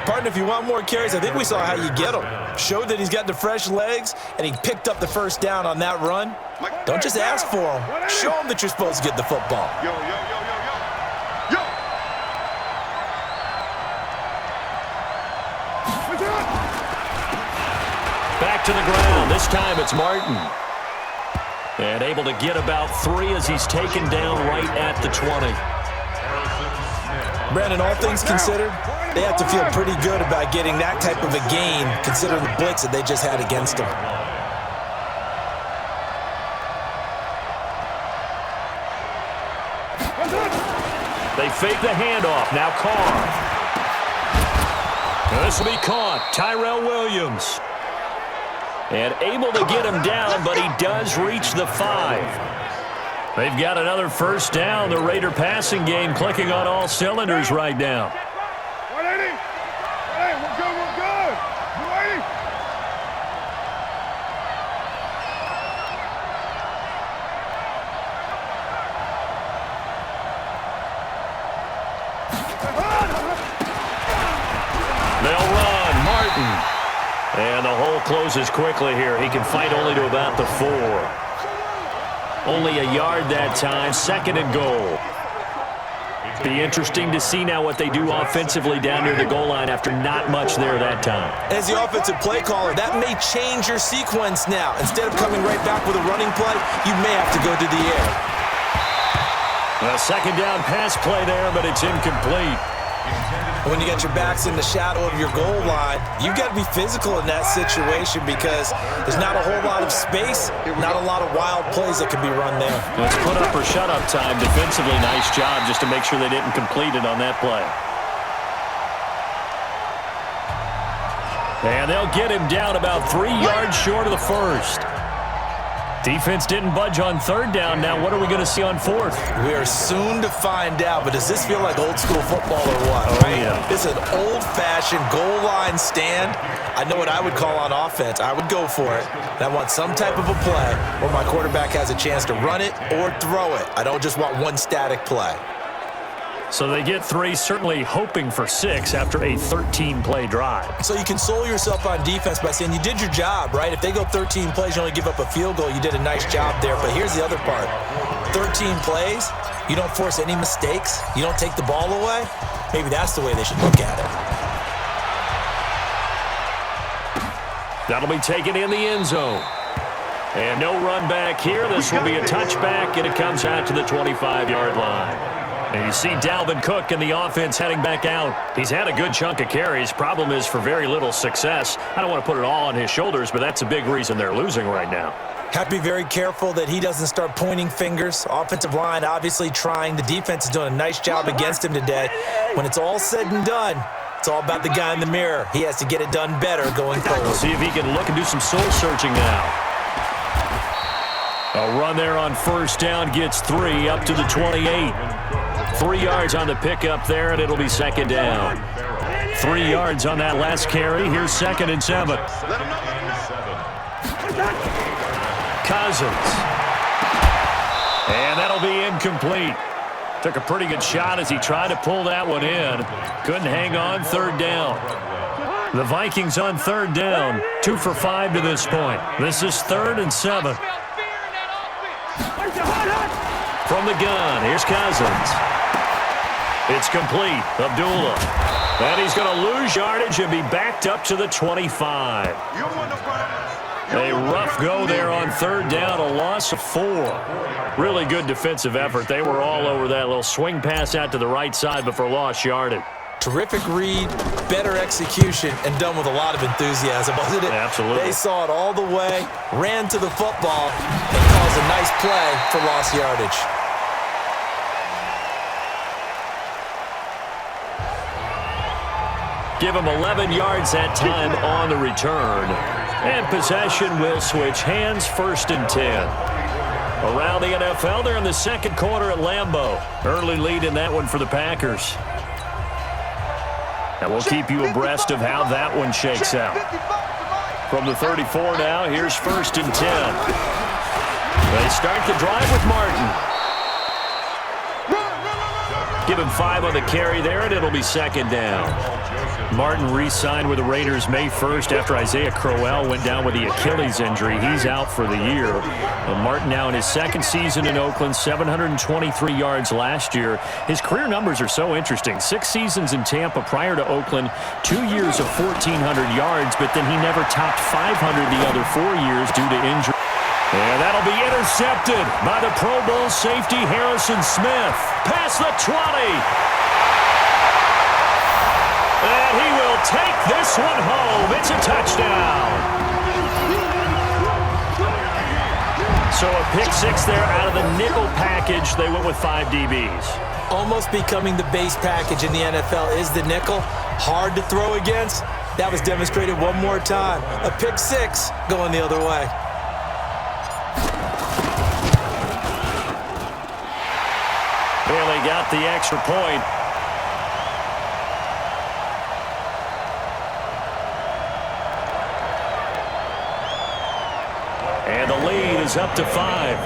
Speaker 6: Partner, if you want more carries, I think we saw how you get him. Showed that he's got the fresh legs, and he picked up the first down on that run. Don't just ask for him. Show him that you're supposed to get the football.
Speaker 5: Yo, yo, yo, yo, yo. Yo.
Speaker 2: Back to the ground. This time it's Martin. And able to get about 3 as he's taken down right at the 20.
Speaker 6: Brandon, all things considered, they have to feel pretty good about getting that type of a gain, considering the blitz that they just had against them.
Speaker 2: They fake the handoff. Now Carr. This will be caught. Tyrell Williams. And able to get him down, but he does reach the 5. They've got another first down. The Raider passing game clicking on all cylinders right now.
Speaker 5: 180. Hey, we're good, we're good. 180.
Speaker 2: They'll run. Martin. And the hole closes quickly here. He can fight only to about the 4. Only a yard that time. 2nd and goal. Be interesting to see now what they do offensively down near the goal line after not much there that time.
Speaker 6: As the offensive play caller, that may change your sequence now. Instead of coming right back with a running play, you may have to go to the air.
Speaker 2: A 2nd down pass play there, but it's incomplete.
Speaker 6: When you got your backs in the shadow of your goal line, you've got to be physical in that situation because there's not a whole lot of space, not a lot of wild plays that can be run there.
Speaker 2: It's put up or shut up time. Defensively, nice job just to make sure they didn't complete it on that play. And they'll get him down about 3 yards short of the 1st. Defense didn't budge on 3rd down. Now what are we going to see on 4th?
Speaker 6: We are soon to find out, but does this feel like old school football or what?
Speaker 2: Oh,
Speaker 6: right?
Speaker 2: Yeah.
Speaker 6: It's an old-fashioned goal line stand. I know what I would call on offense. I would go for it. And I want some type of a play where my quarterback has a chance to run it or throw it. I don't just want one static play.
Speaker 2: So they get 3, certainly hoping for 6 after a 13-play drive.
Speaker 6: So you console yourself on defense by saying you did your job, right? If they go 13 plays, you only give up a field goal, you did a nice job there. But here's the other part. 13 plays, you don't force any mistakes, you don't take the ball away. Maybe that's the way they should look at it.
Speaker 2: That'll be taken in the end zone. And no run back here. This will be a touchback, and it comes out to the 25-yard line. And you see Dalvin Cook and the offense heading back out. He's had a good chunk of carries. Problem is for very little success. I don't want to put it all on his shoulders, but that's a big reason they're losing right now.
Speaker 6: Have to be very careful that he doesn't start pointing fingers. Offensive line obviously trying. The defense is doing a nice job against him today. When it's all said and done, it's all about the guy in the mirror. He has to get it done better going forward.
Speaker 2: We'll see if he can look and do some soul searching now. A run there on 1st down gets 3 up to the 28. 3 yards on the pickup there, and it'll be 2nd down. 3 yards on that last carry. Here's 2nd and 7. Cousins. And that'll be incomplete. Took a pretty good shot as he tried to pull that one in. Couldn't hang on. 3rd down. The Vikings on 3rd down. 2 for 5 to this point. This is 3rd and 7. From the gun, here's Cousins. It's complete. Abdullah. And he's going to lose yardage and be backed up to the 25. A rough go there on third down, a loss of 4. Really good defensive effort. They were all over that little swing pass out to the right side, but for lost yardage.
Speaker 6: Terrific read, better execution, and done with a lot of enthusiasm, wasn't it?
Speaker 2: Absolutely.
Speaker 6: They saw it all the way, ran to the football, and caused a nice play for lost yardage.
Speaker 2: Give him 11 yards that time on the return. And possession will switch hands, 1st and 10. Around the NFL, they're in the second quarter at Lambeau. Early lead in that one for the Packers. And we'll keep you abreast of how that one shakes out. From the 34 now, here's 1st and 10. They start the drive with Martin. Give him 5 on the carry there, and it'll be 2nd down. Martin re-signed with the Raiders May 1st after Isaiah Crowell went down with the Achilles injury. He's out for the year. And Martin now in his 2nd season in Oakland, 723 yards last year. His career numbers are so interesting. 6 seasons in Tampa prior to Oakland, 2 years of 1,400 yards, but then he never topped 500 the other 4 years due to injury. And that'll be intercepted by the Pro Bowl safety Harrison Smith. Past the 20. And he will take this one home. It's a touchdown. So a pick 6 there out of the nickel package. They went with 5 DBs.
Speaker 6: Almost becoming the base package in the NFL is the nickel. Hard to throw against. That was demonstrated one more time. A pick 6 going the other way.
Speaker 2: Really got the extra point. And the lead is up to 5.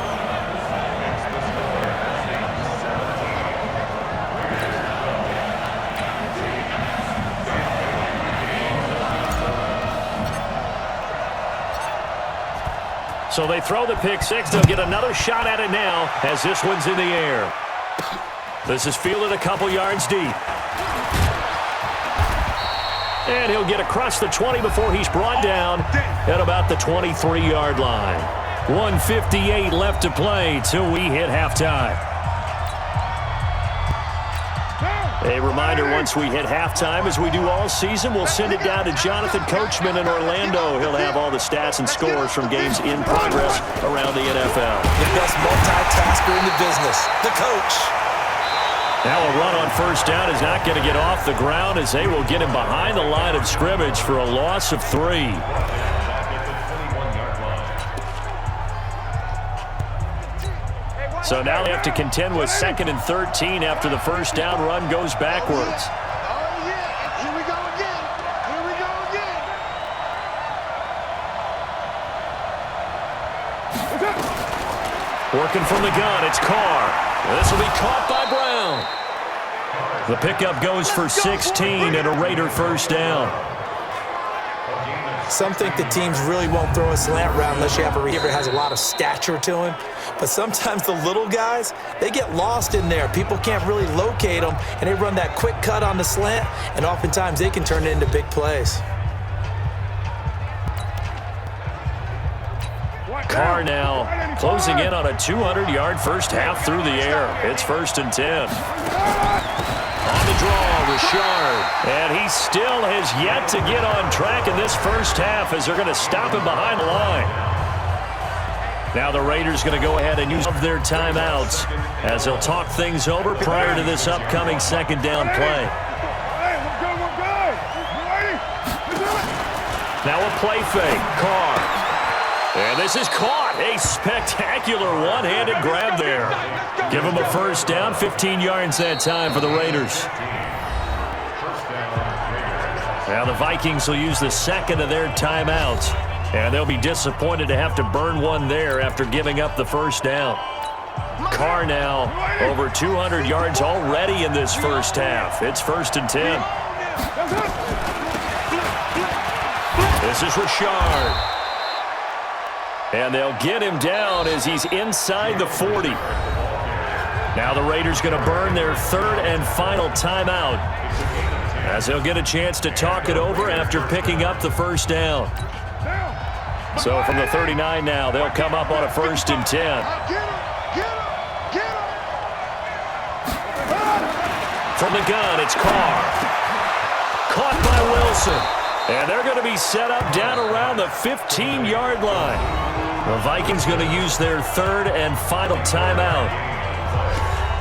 Speaker 2: So they throw the pick 6. They'll get another shot at it now as this one's in the air. This is fielded a couple yards deep. And he'll get across the 20 before he's brought down at about the 23-yard line. 1:58 left to play till we hit halftime. A reminder, once we hit halftime, as we do all season, we'll send it down to Jonathan Coachman in Orlando. He'll have all the stats and scores from games in progress around the NFL.
Speaker 6: The best multitasker in the business, the coach.
Speaker 2: Now a run on 1st down is not going to get off the ground as they will get him behind the line of scrimmage for a loss of 3. So now they have to contend with 2nd and 13 after the 1st down run goes backwards.
Speaker 5: Oh, yeah. Here we go again. Here we go again.
Speaker 2: Working from the gun, it's Carr. This will be caught by Brown. The pickup goes for 16 and a Raider 1st down.
Speaker 6: Some think the teams really won't throw a slant route unless you have a receiver that has a lot of stature to him. But sometimes the little guys, they get lost in there. People can't really locate them, and they run that quick cut on the slant, and oftentimes they can turn it into big plays.
Speaker 2: Carr now closing in on a 200-yard first half through the air. It's 1st and 10. On the draw, Richard. And he still has yet to get on track in this first half as they're going to stop him behind the line. Now the Raiders going to go ahead and use their timeouts as they'll talk things over prior to this upcoming 2nd down play. Now a play fake. Carr. And this is caught. A spectacular one-handed grab there. Give him a 1st down, 15 yards that time for the Raiders. Now the Vikings will use the 2nd of their timeouts. And they'll be disappointed to have to burn one there after giving up the 1st down. Carr now over 200 yards already in this first half. It's 1st and 10. This is Richard. And they'll get him down as he's inside the 40. Now the Raiders going to burn their 3rd and final timeout as they'll get a chance to talk it over after picking up the 1st down. So from the 39 now, they'll come up on a 1st and 10. From the gun, it's Carr. Caught by Wilson. And they're going to be set up down around the 15-yard line. The Vikings going to use their 3rd and final timeout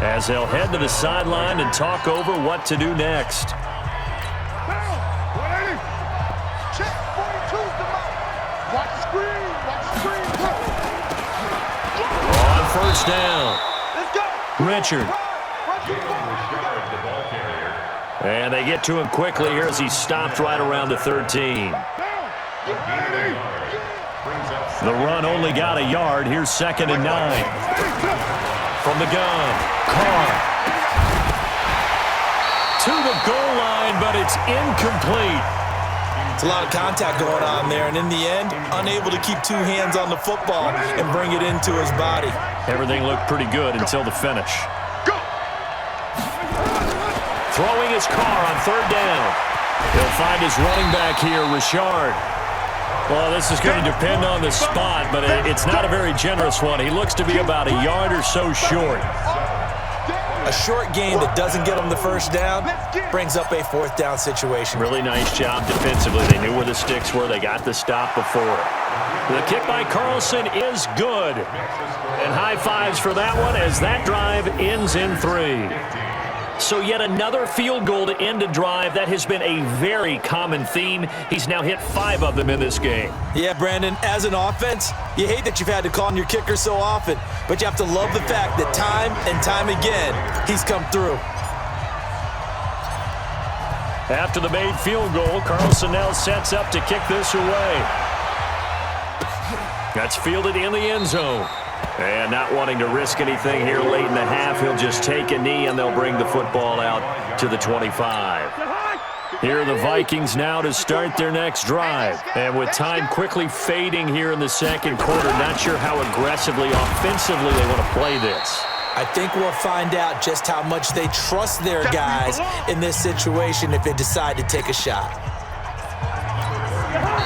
Speaker 2: as they'll head to the sideline and talk over what to do next. On 1st down, Richard. And they get to him quickly here as he stopped right around the 13. The run only got a yard. Here's 2nd and 9. From the gun, Carr. To the goal line, but it's incomplete.
Speaker 6: It's a lot of contact going on there, and in the end, unable to keep 2 hands on the football and bring it into his body.
Speaker 2: Everything looked pretty good until the finish. Throwing his Carr on 3rd down. He'll find his running back here, Richard. Well, this is going to depend on the spot, but it's not a very generous one. He looks to be about a yard or so short.
Speaker 6: A short gain that doesn't get him the 1st down brings up a 4th down situation.
Speaker 2: Really nice job defensively. They knew where the sticks were. They got the stop before. The kick by Carlson is good. And high fives for that one as that drive ends in 3. So yet another field goal to end a drive. That has been a very common theme. He's now hit 5 of them in this game.
Speaker 6: Yeah, Brandon, as an offense, you hate that you've had to call on your kicker so often, but you have to love the fact that time and time again, he's come through.
Speaker 2: After the made field goal, Carlson now sets up to kick this away. That's fielded in the end zone. And not wanting to risk anything here late in the half, he'll just take a knee and they'll bring the football out to the 25. Here are the Vikings now to start their next drive. And with time quickly fading here in the 2nd quarter, not sure how aggressively, offensively they want to play this.
Speaker 6: I think we'll find out just how much they trust their guys in this situation if they decide to take a shot.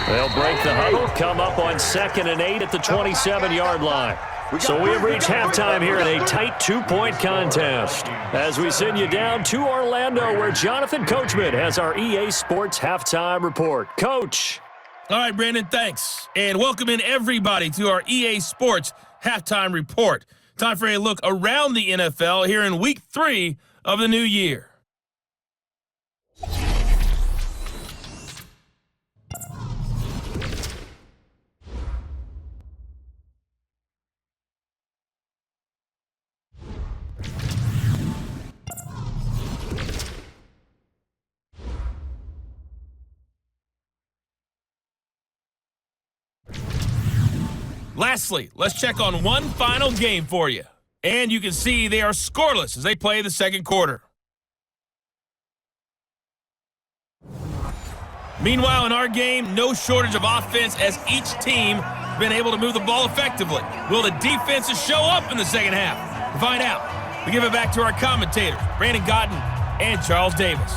Speaker 2: They'll break the huddle, come up on 2nd and 8 at the 27-yard line. So we have reached halftime here in a tight 2-point contest as we send you down to Orlando where Jonathan Coachman has our EA Sports Halftime Report. Coach.
Speaker 1: All right, Brandon, thanks. And welcome in everybody to our EA Sports Halftime Report. Time for a look around the NFL here in Week 3 of the new year. Lastly, let's check on one final game for you. And you can see they are scoreless as they play the 2nd quarter. Meanwhile, in our game, no shortage of offense as each team has been able to move the ball effectively. Will the defenses show up in the 2nd half? To find out, we give it back to our commentators, Brandon Godden and Charles Davis.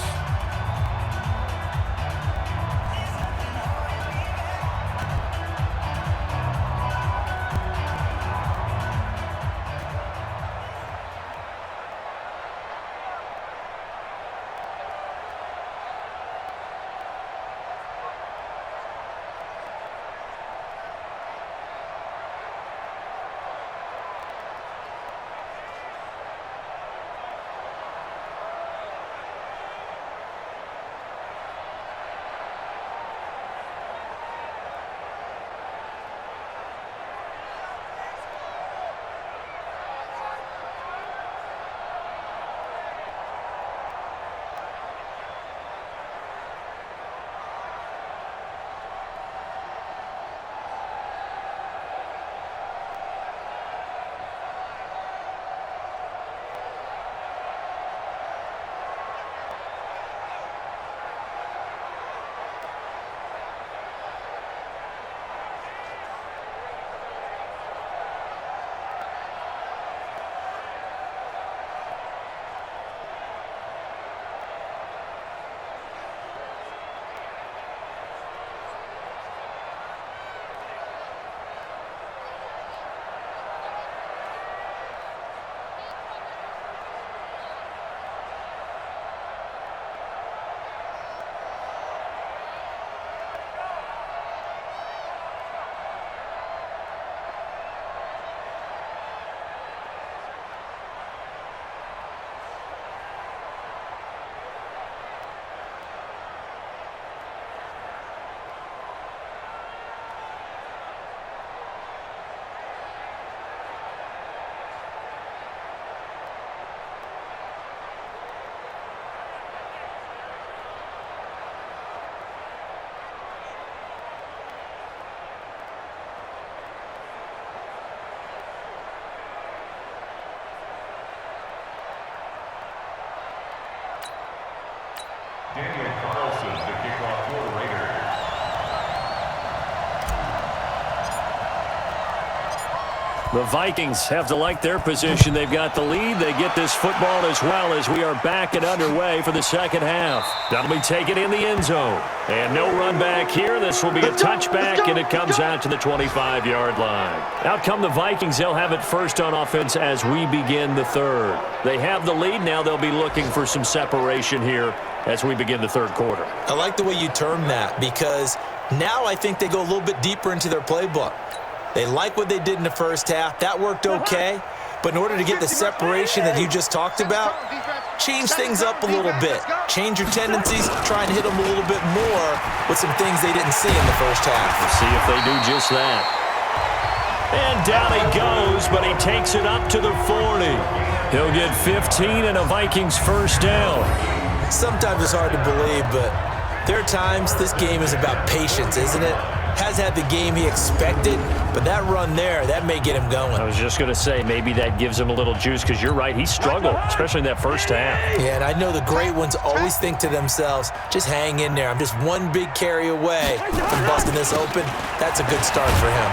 Speaker 2: The Vikings have to like their position. They've got the lead. They get this football as well as we are back and underway for the second half. That'll be taken in the end zone. And no run back here. This will be a touchback, and it comes out to the 25-yard line. Out come the Vikings. They'll have it first on offense as we begin the third. They have the lead. Now they'll be looking for some separation here as we begin the third quarter.
Speaker 6: I like the way you term that because now I think they go a little bit deeper into their playbook. They like what they did in the first half. That worked okay. But in order to get the separation that you just talked about, change things up a little bit. Change your tendencies, try and hit them a little bit more with some things they didn't see in the first half.
Speaker 2: See if they do just that. And down he goes, but he takes it up to the 40. He'll get 15 and a Vikings first down.
Speaker 6: Sometimes it's hard to believe, but there are times this game is about patience, isn't it? Has had the game he expected, but that run there, that may get him going.
Speaker 2: I was just going to say, maybe that gives him a little juice because you're right, he struggled, especially in that first half.
Speaker 6: Yeah, and I know the great ones always think to themselves, just hang in there. I'm just one big carry away from busting this open. That's a good start for him.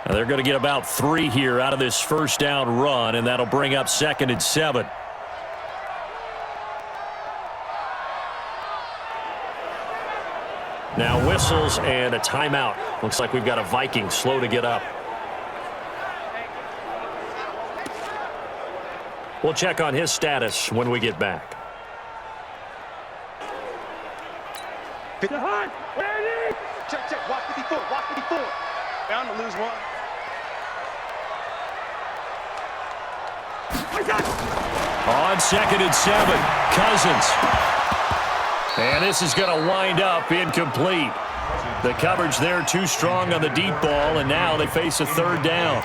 Speaker 2: Now they're going to get about 3 here out of this first down run, and that'll bring up 2nd and 7. Now whistles and a timeout. Looks like we've got a Viking slow to get up. We'll check on his status when we get back.
Speaker 5: Check, check. Watch 54. Watch 54. Bound to lose one.
Speaker 2: On 2nd and 7, Cousins. And this is going to wind up incomplete. The coverage there too strong on the deep ball, and now they face a 3rd down.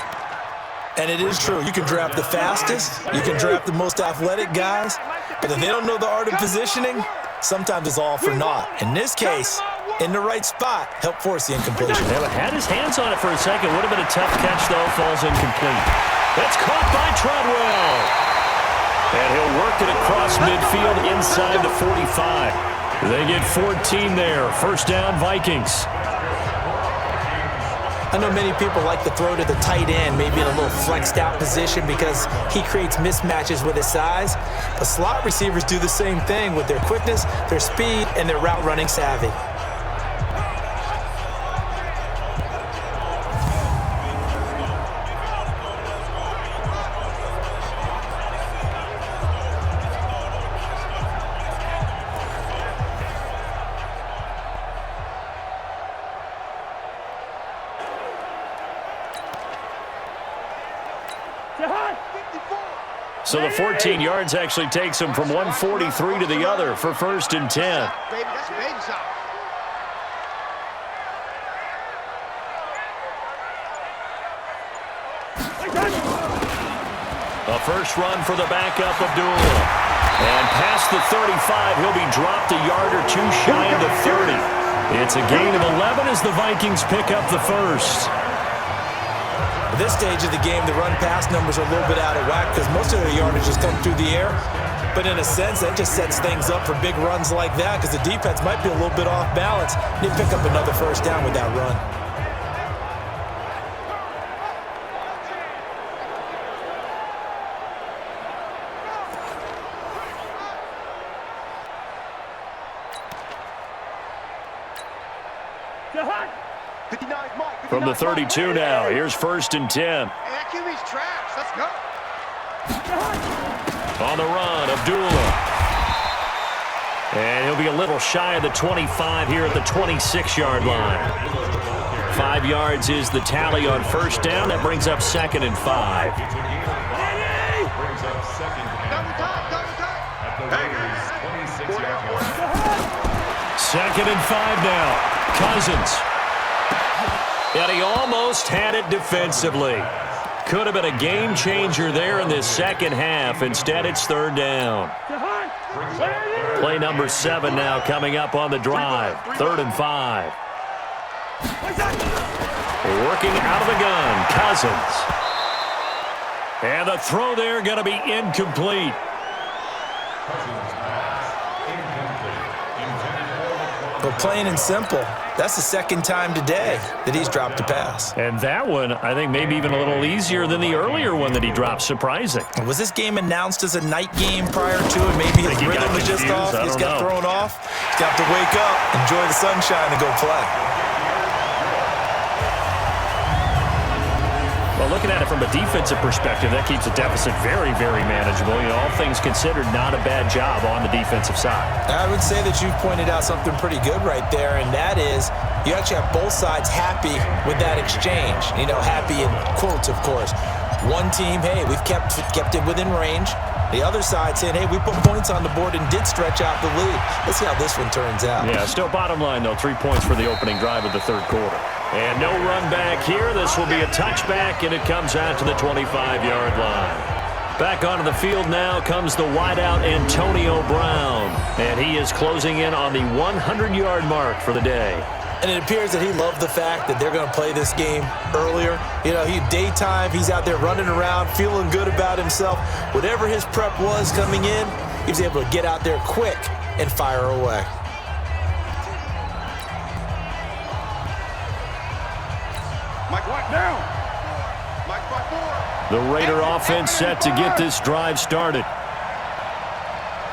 Speaker 6: And it is true. You can draft the fastest. You can draft the most athletic guys. But if they don't know the art of positioning, sometimes it's all for naught. In this case, in the right spot, help force the incompletion.
Speaker 2: Yeah, had his hands on it for a second. Would have been a tough catch, though. Falls incomplete. That's caught by Treadwell. And he'll work it across midfield inside the 45. They get 14 there. First down, Vikings.
Speaker 6: I know many people like to throw to the tight end, maybe in a little flexed out position because he creates mismatches with his size. But slot receivers do the same thing with their quickness, their speed, and their route running savvy.
Speaker 2: So the 14 yards actually takes him from 143 to the other for 1st and 10.
Speaker 5: Baby, that's a baby shot.
Speaker 2: A first run for the backup, Abdullah. And past the 35, he'll be dropped a yard or two shy of the 30. It's a gain of 11 as the Vikings pick up the first.
Speaker 6: At this stage of the game, the run-pass numbers are a little bit out of whack because most of their yardage has come through the air. But in a sense, that just sets things up for big runs like that because the defense might be a little bit off balance. They pick up another first down with that run.
Speaker 2: From the 32 now, here's 1st and 10.
Speaker 5: Hey, that QB's trash. Let's go.
Speaker 2: On the run, Abdullah. And he'll be a little shy of the 25 here at the 26-yard line. 5 yards is the tally on first down. That brings up 2nd and 5.
Speaker 5: Double time.
Speaker 2: 2nd and 5 now. Cousins. And he almost had it defensively. Could have been a game changer there in this second half. Instead, it's 3rd down. Play number 7 now coming up on the drive. 3rd and 5. Working out of the gun, Cousins. And the throw there going to be incomplete.
Speaker 6: But plain and simple, that's the second time today that he's dropped a pass.
Speaker 2: And that one, I think, maybe even a little easier than the earlier one that he dropped. Surprising.
Speaker 6: Was this game announced as a night game prior to it? Maybe his rhythm was just off. He's got thrown off. He's got to wake up, enjoy the sunshine, and go play.
Speaker 2: Well, looking at it from a defensive perspective, that keeps the deficit very, very manageable. You know, all things considered, not a bad job on the defensive side.
Speaker 6: I would say that you've pointed out something pretty good right there, and that is you actually have both sides happy with that exchange. You know, happy in quotes, of course. One team, hey, we've kept it within range. The other side saying, hey, we put points on the board and did stretch out the lead. Let's see how this one turns out.
Speaker 2: Yeah, still bottom line, though, 3 points for the opening drive of the third quarter. And no run back here. This will be a touchback, and it comes out to the 25-yard line. Back onto the field now comes the wideout Antonio Brown. And he is closing in on the 100-yard mark for the day.
Speaker 6: And it appears that he loved the fact that they're going to play this game earlier. You know, daytime, he's out there running around, feeling good about himself. Whatever his prep was coming in, he was able to get out there quick and fire away.
Speaker 5: Mike White now. Mike by 4.
Speaker 2: The Raider offense set to get this drive started.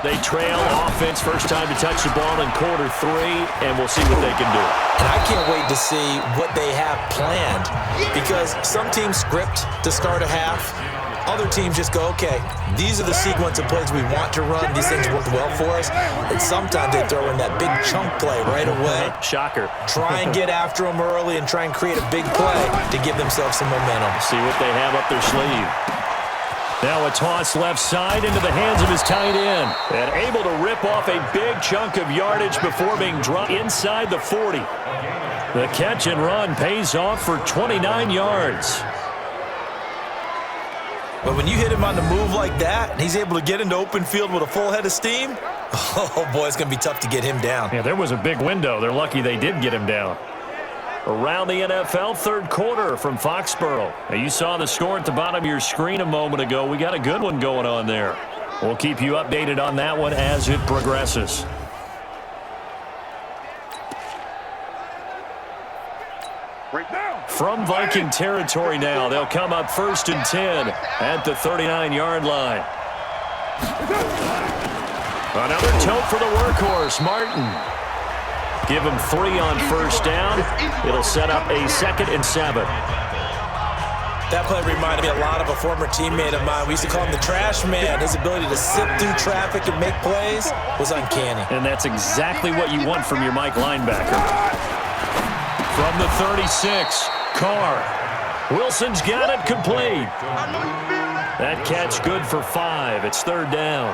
Speaker 2: They trail offense, first time to touch the ball in quarter 3, and we'll see what they can do.
Speaker 6: And I can't wait to see what they have planned, because some teams script to start a half. Other teams just go, okay, these are the sequence of plays we want to run. These things work well for us. And sometimes they throw in that big chunk play right away.
Speaker 2: Shocker.
Speaker 6: Try and get after them early and try and create a big play to give themselves some momentum.
Speaker 2: See what they have up their sleeve. Now a toss left side into the hands of his tight end. And able to rip off a big chunk of yardage before being dropped inside the 40. The catch and run pays off for 29 yards.
Speaker 6: But when you hit him on the move like that, and he's able to get into open field with a full head of steam, oh boy, it's going to be tough to get him down.
Speaker 2: Yeah, there was a big window. They're lucky they did get him down. Around the NFL, third quarter from Foxborough. Now, you saw the score at the bottom of your screen a moment ago. We got a good one going on there. We'll keep you updated on that one as it progresses. From Viking territory now, they'll come up 1st and 10 at the 39-yard line. Another tote for the workhorse, Martin. Give him 3 on first down. It'll set up a 2nd and 7.
Speaker 6: That play reminded me a lot of a former teammate of mine. We used to call him the trash man. His ability to sit through traffic and make plays was uncanny.
Speaker 2: And that's exactly what you want from your Mike linebacker. From the 36, Carr. Wilson's got it complete. That catch good for 5. It's 3rd down.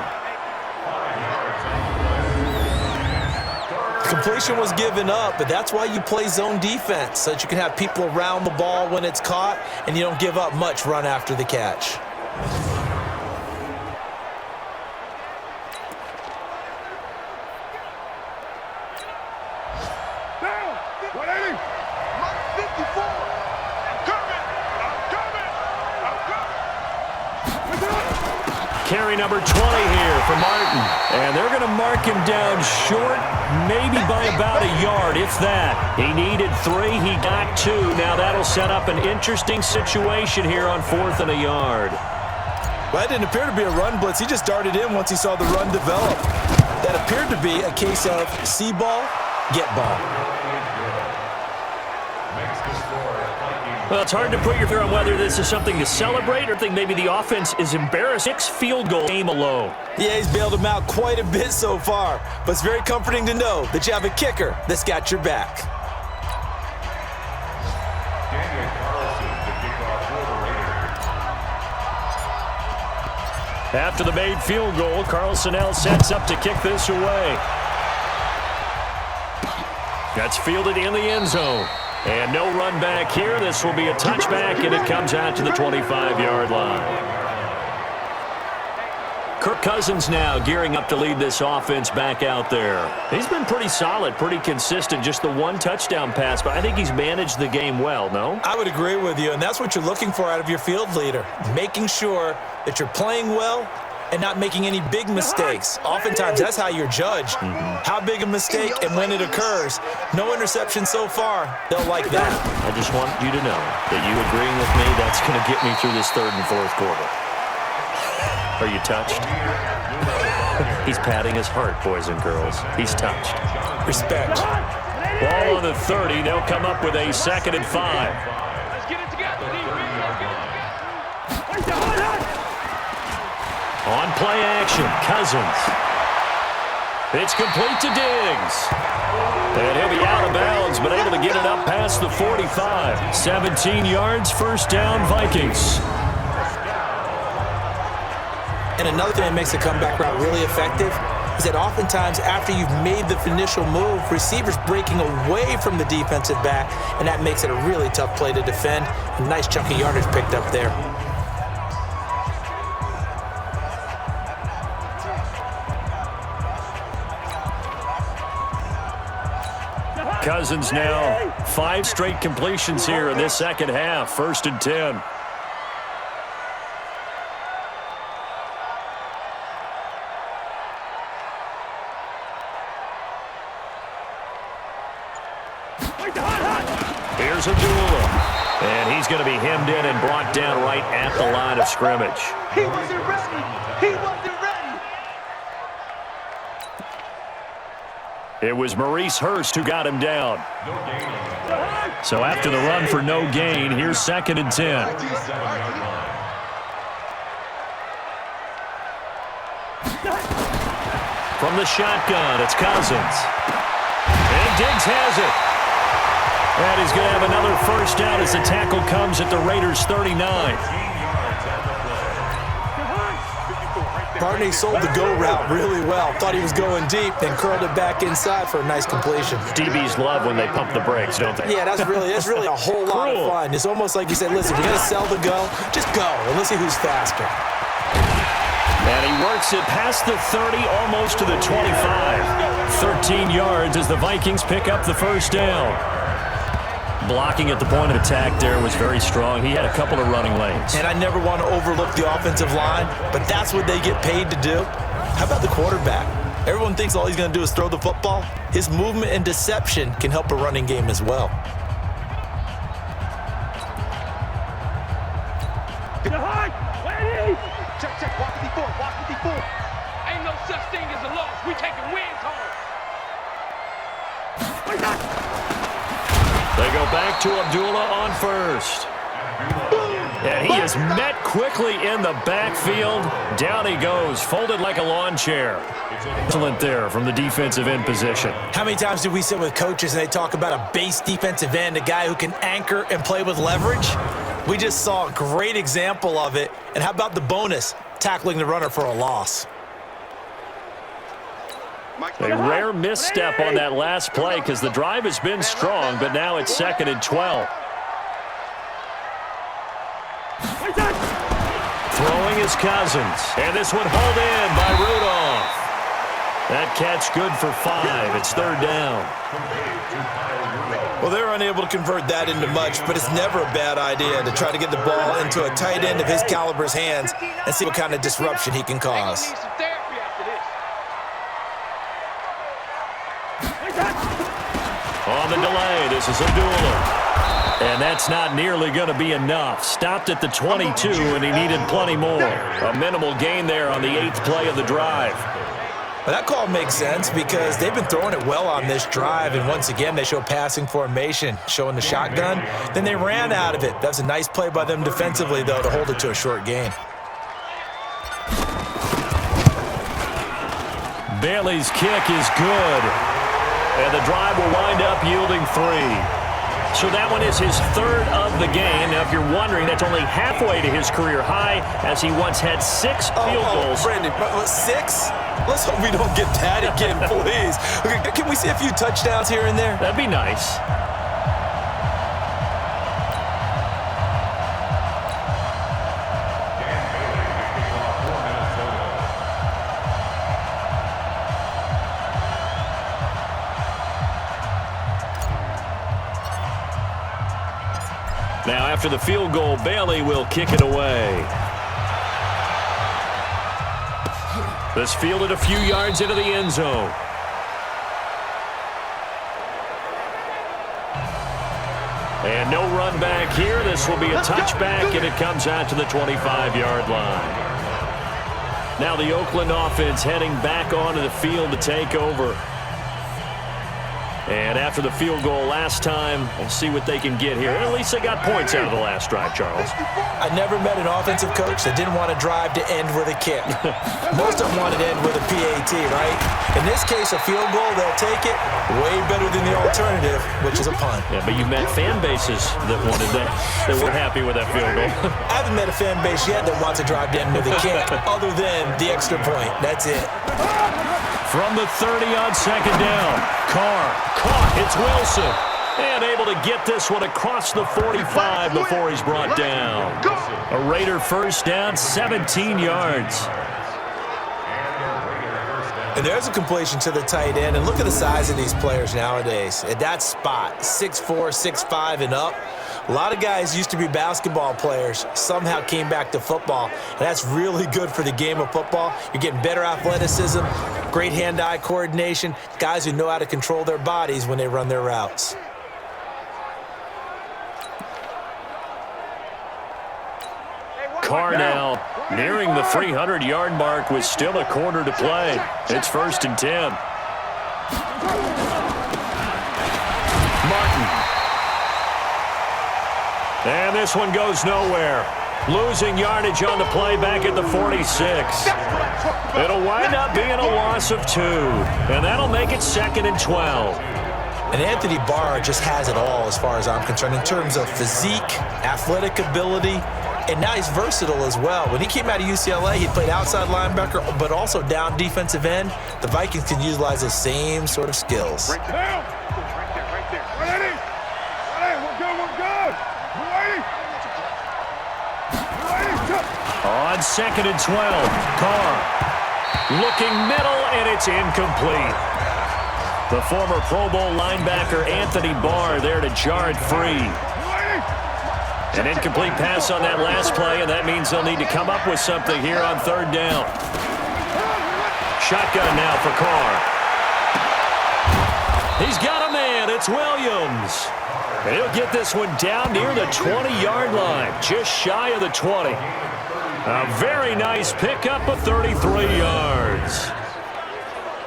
Speaker 6: Completion was given up, but that's why you play zone defense, so that you can have people around the ball when it's caught, and you don't give up much run after the catch.
Speaker 5: Down. 180. Mark 54. I'm coming.
Speaker 2: Carry number 20 here for Martin. And they're going to mark him down short, maybe by about a yard, if that. He needed 3. He got 2. Now that'll set up an interesting situation here on 4th and a yard.
Speaker 6: Well, that didn't appear to be a run blitz. He just darted in once he saw the run develop. That appeared to be a case of see ball, get ball.
Speaker 2: Well, it's hard to put your finger on whether this is something to celebrate or think maybe the offense is embarrassed. 6 field goal game alone.
Speaker 6: Yeah, he's bailed him out quite a bit so far, but it's very comforting to know that you have a kicker that's got your back.
Speaker 2: After the made field goal, Carlson sets up to kick this away. That's fielded in the end zone. And no run back here. This will be a touchback, and it comes out to the 25-yard line.
Speaker 7: Kirk Cousins now gearing up to lead this offense back out there. He's been pretty solid, pretty consistent, just the one touchdown pass, but I think he's managed the game well, no?
Speaker 6: I would agree with you, and that's what you're looking for out of your field leader, making sure that you're playing well and not making any big mistakes. Oftentimes, that's how you're judged. How big a mistake and when it occurs. No interception so far. They'll like that.
Speaker 7: I just want you to know that you agreeing with me, that's going to get me through this third and fourth quarter. Are you touched? He's patting his heart, boys and girls. He's touched.
Speaker 6: Respect.
Speaker 7: Ball on the 30. They'll come up with a 2nd and 5.
Speaker 5: Let's get it together,
Speaker 7: On play action, Cousins. It's complete to Diggs. And he'll be out of bounds, but able to get it up past the 45. 17 yards, first down, Vikings.
Speaker 6: And another thing that makes the comeback route really effective is that oftentimes after you've made the initial move, receivers breaking away from the defensive back, and that makes it a really tough play to defend. A nice chunk of yardage picked up there.
Speaker 7: Cousins now 5 straight completions here in this second half. 1st and 10. Here's Abdullah. And he's going to be hemmed in and brought down right at the line of scrimmage.
Speaker 5: He wasn't ready. He wasn't ready.
Speaker 7: It was Maurice Hurst who got him down. So after the run for no gain, here's 2nd and 10. From the shotgun, it's Cousins. And Diggs has it. And he's going to have another first down as the tackle comes at the Raiders' 39.
Speaker 6: Barney sold the go route really well. Thought he was going deep, then curled it back inside for a nice completion.
Speaker 7: DBs love when they pump the brakes, don't they?
Speaker 6: Yeah, that's really a whole lot of fun. It's almost like he said, listen, we're going to sell the go. Just go, and let's see who's faster.
Speaker 7: And he works it past the 30, almost to the 25. 13 yards as the Vikings pick up the first down. Blocking at the point of attack there was very strong. He had a couple of running lanes.
Speaker 6: And I never want to overlook the offensive line, but that's what they get paid to do. How about the quarterback? Everyone thinks all he's going to do is throw the football. His movement and deception can help a running game as well.
Speaker 5: Check. Walk 54. Ain't no such thing as a loss. We taking wins home.
Speaker 7: They go back to Abdullah on first. And he is met quickly in the backfield. Down he goes, folded like a lawn chair. Excellent there from the defensive end position.
Speaker 6: How many times do we sit with coaches and they talk about a base defensive end, a guy who can anchor and play with leverage? We just saw a great example of it. And how about the bonus? Tackling the runner for a loss.
Speaker 7: A rare misstep on that last play because the drive has been strong, but now it's 2nd and 12. Throwing is Cousins. And this one hauled in by Rudolph. That catch good for 5. It's 3rd down.
Speaker 4: Well, they're unable to convert that into much, but it's never a bad idea to try to get the ball into a tight end of his caliber's hands and see what kind of disruption he can cause.
Speaker 5: Need some therapy after this.
Speaker 7: On the delay, this is Abdullah. And that's not nearly going to be enough. Stopped at the 22, and he needed plenty more. A minimal gain there on the 8th play of the drive.
Speaker 6: Well, that call makes sense because they've been throwing it well on this drive, and once again, they show passing formation, showing the shotgun. Then they ran out of it. That was a nice play by them defensively, though, to hold it to a short gain.
Speaker 7: Bailey's kick is good. And the drive will wind up yielding 3. So that one is his 3rd of the game. Now, if you're wondering, that's only halfway to his career high, as he once had 6 field goals.
Speaker 6: Brandon, 6? Let's hope we don't get that again, please. Okay, can we see a few touchdowns here and there?
Speaker 7: That'd be nice. Now, after the field goal, Bailey will kick it away. This fielded a few yards into the end zone. And no run back here. This will be a touchback, and it comes out to the 25-yard line. Now the Oakland offense heading back onto the field to take over. And after the field goal last time, we'll see what they can get here. At least they got points out of the last drive, Charles.
Speaker 6: I never met an offensive coach that didn't want to drive to end with a kick. Most of them wanted to end with a PAT, right? In this case, a field goal, they'll take it way better than the alternative, which is a punt.
Speaker 7: Yeah, but you met fan bases that wanted that, that were happy with that field goal.
Speaker 6: I haven't met a fan base yet that wants to drive to end with a kick, other than the extra point. That's it.
Speaker 7: From the 30 on second down, Carr caught. It's Wilson. And able to get this one across the 45 before he's brought down. A Raider first down, 17 yards.
Speaker 6: And there's a completion to the tight end. And look at the size of these players nowadays. At that spot, 6'4", 6'5", and up. A lot of guys used to be basketball players, somehow came back to football, and that's really good for the game of football. You're getting better athleticism, great hand-eye coordination, guys who know how to control their bodies when they run their routes.
Speaker 7: Carr now nearing the 300-yard mark with still a quarter to play. It's 1st and 10. Martin. And this one goes nowhere. Losing yardage on the play back at the 46. It'll wind up being a loss of 2. And that'll make it 2nd and 12.
Speaker 6: And Anthony Barr just has it all as far as I'm concerned in terms of physique, athletic ability, and now he's versatile as well. When he came out of UCLA, he played outside linebacker, but also down defensive end. The Vikings can utilize those same sort of skills.
Speaker 5: Right there. Right there. Right there. We're good. We're good.
Speaker 7: On 2nd and 12, Carr looking middle, and it's incomplete. The former Pro Bowl linebacker Anthony Barr there to jar it free. An incomplete pass on that last play, and that means they'll need to come up with something here on 3rd down. Shotgun now for Carr. He's got a man. It's Williams. And he'll get this one down near the 20-yard line, just shy of the 20. A very nice pickup of 33 yards.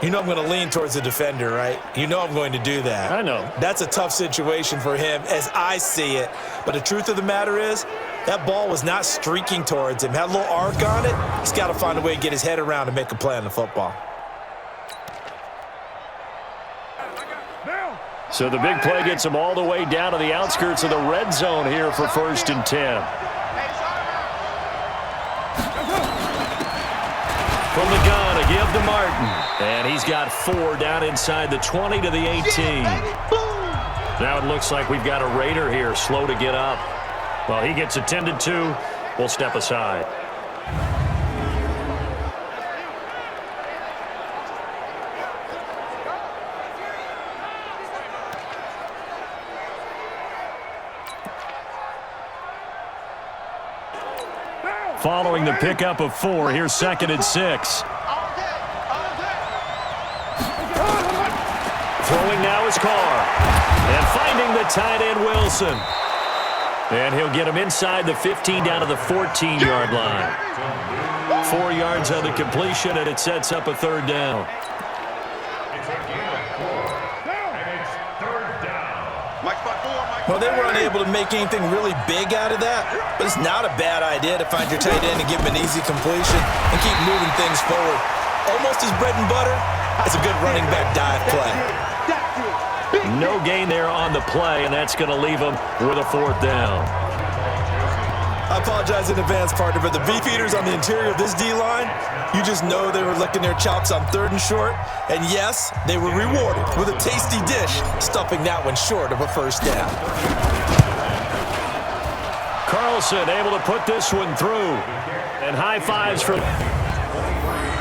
Speaker 6: You know I'm going to lean towards the defender, right? You know I'm going to do that.
Speaker 7: I know.
Speaker 6: That's a tough situation for him as I see it. But the truth of the matter is, that ball was not streaking towards him. Had a little arc on it. He's got to find a way to get his head around and make a play on the football.
Speaker 7: So the big play gets him all the way down to the outskirts of the red zone here for 1st and 10. From the gun, a give to Martin. And he's got 4 down inside the 20 to the 18. Now it looks like we've got a Raider here, slow to get up. Well, he gets attended to. We'll step aside. Following the pickup of 4, here's 2nd and 6. Throwing now is Carr. And finding the tight end, Wilson. And he'll get him inside the 15 down to the 14-yard line. 4 yards on the completion, and it sets up a 3rd down.
Speaker 6: Well, they were unable to make anything really big out of that, but it's not a bad idea to find your tight end and give him an easy completion and keep moving things forward. Almost his bread and butter. It's a good running back dive play.
Speaker 7: No gain there on the play, and that's going to leave him with a 4th down.
Speaker 6: I apologize in advance, partner, but the beefeaters on the interior of this D-line, you just know they were licking their chops on 3rd and short. And yes, they were rewarded with a tasty dish, stuffing that one short of a 1st down.
Speaker 7: Carlson able to put this one through. And high fives for...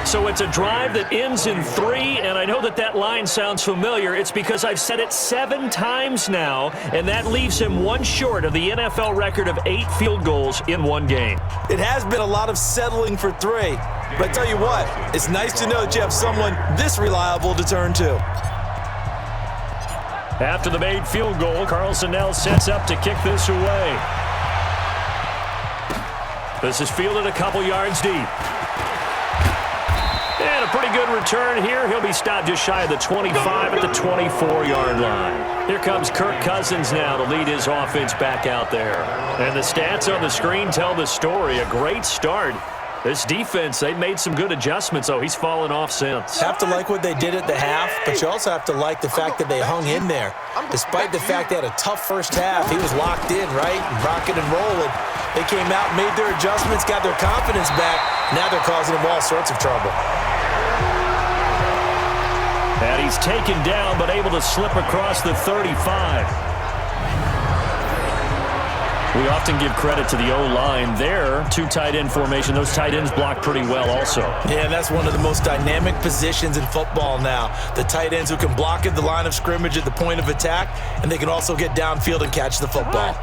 Speaker 7: So it's a drive that ends in 3, and I know that line sounds familiar. It's because I've said it 7 times now, and that leaves him one short of the NFL record of 8 field goals in one game.
Speaker 6: It has been a lot of settling for 3. But I tell you what, it's nice to know that you have someone this reliable to turn to.
Speaker 7: After the made field goal, Carlson now sets up to kick this away. This is fielded a couple yards deep. And a pretty good return here. He'll be stopped just shy of the 25 at the 24-yard line. Here comes Kirk Cousins now to lead his offense back out there. And the stats on the screen tell the story. A great start. This defense, they've made some good adjustments, though. He's fallen off since.
Speaker 6: Have to like what they did at the half, but you also have to like the fact that they hung in there. Despite the fact they had a tough first half, he was locked in, right? Rocking and rolling. They came out, made their adjustments, got their confidence back. Now they're causing him all sorts of trouble.
Speaker 7: And he's taken down, but able to slip across the 35. We often give credit to the O-line there. 2 tight end formation. Those tight ends block pretty well also.
Speaker 6: Yeah, that's one of the most dynamic positions in football now. The tight ends who can block at the line of scrimmage at the point of attack, and they can also get downfield and catch the football.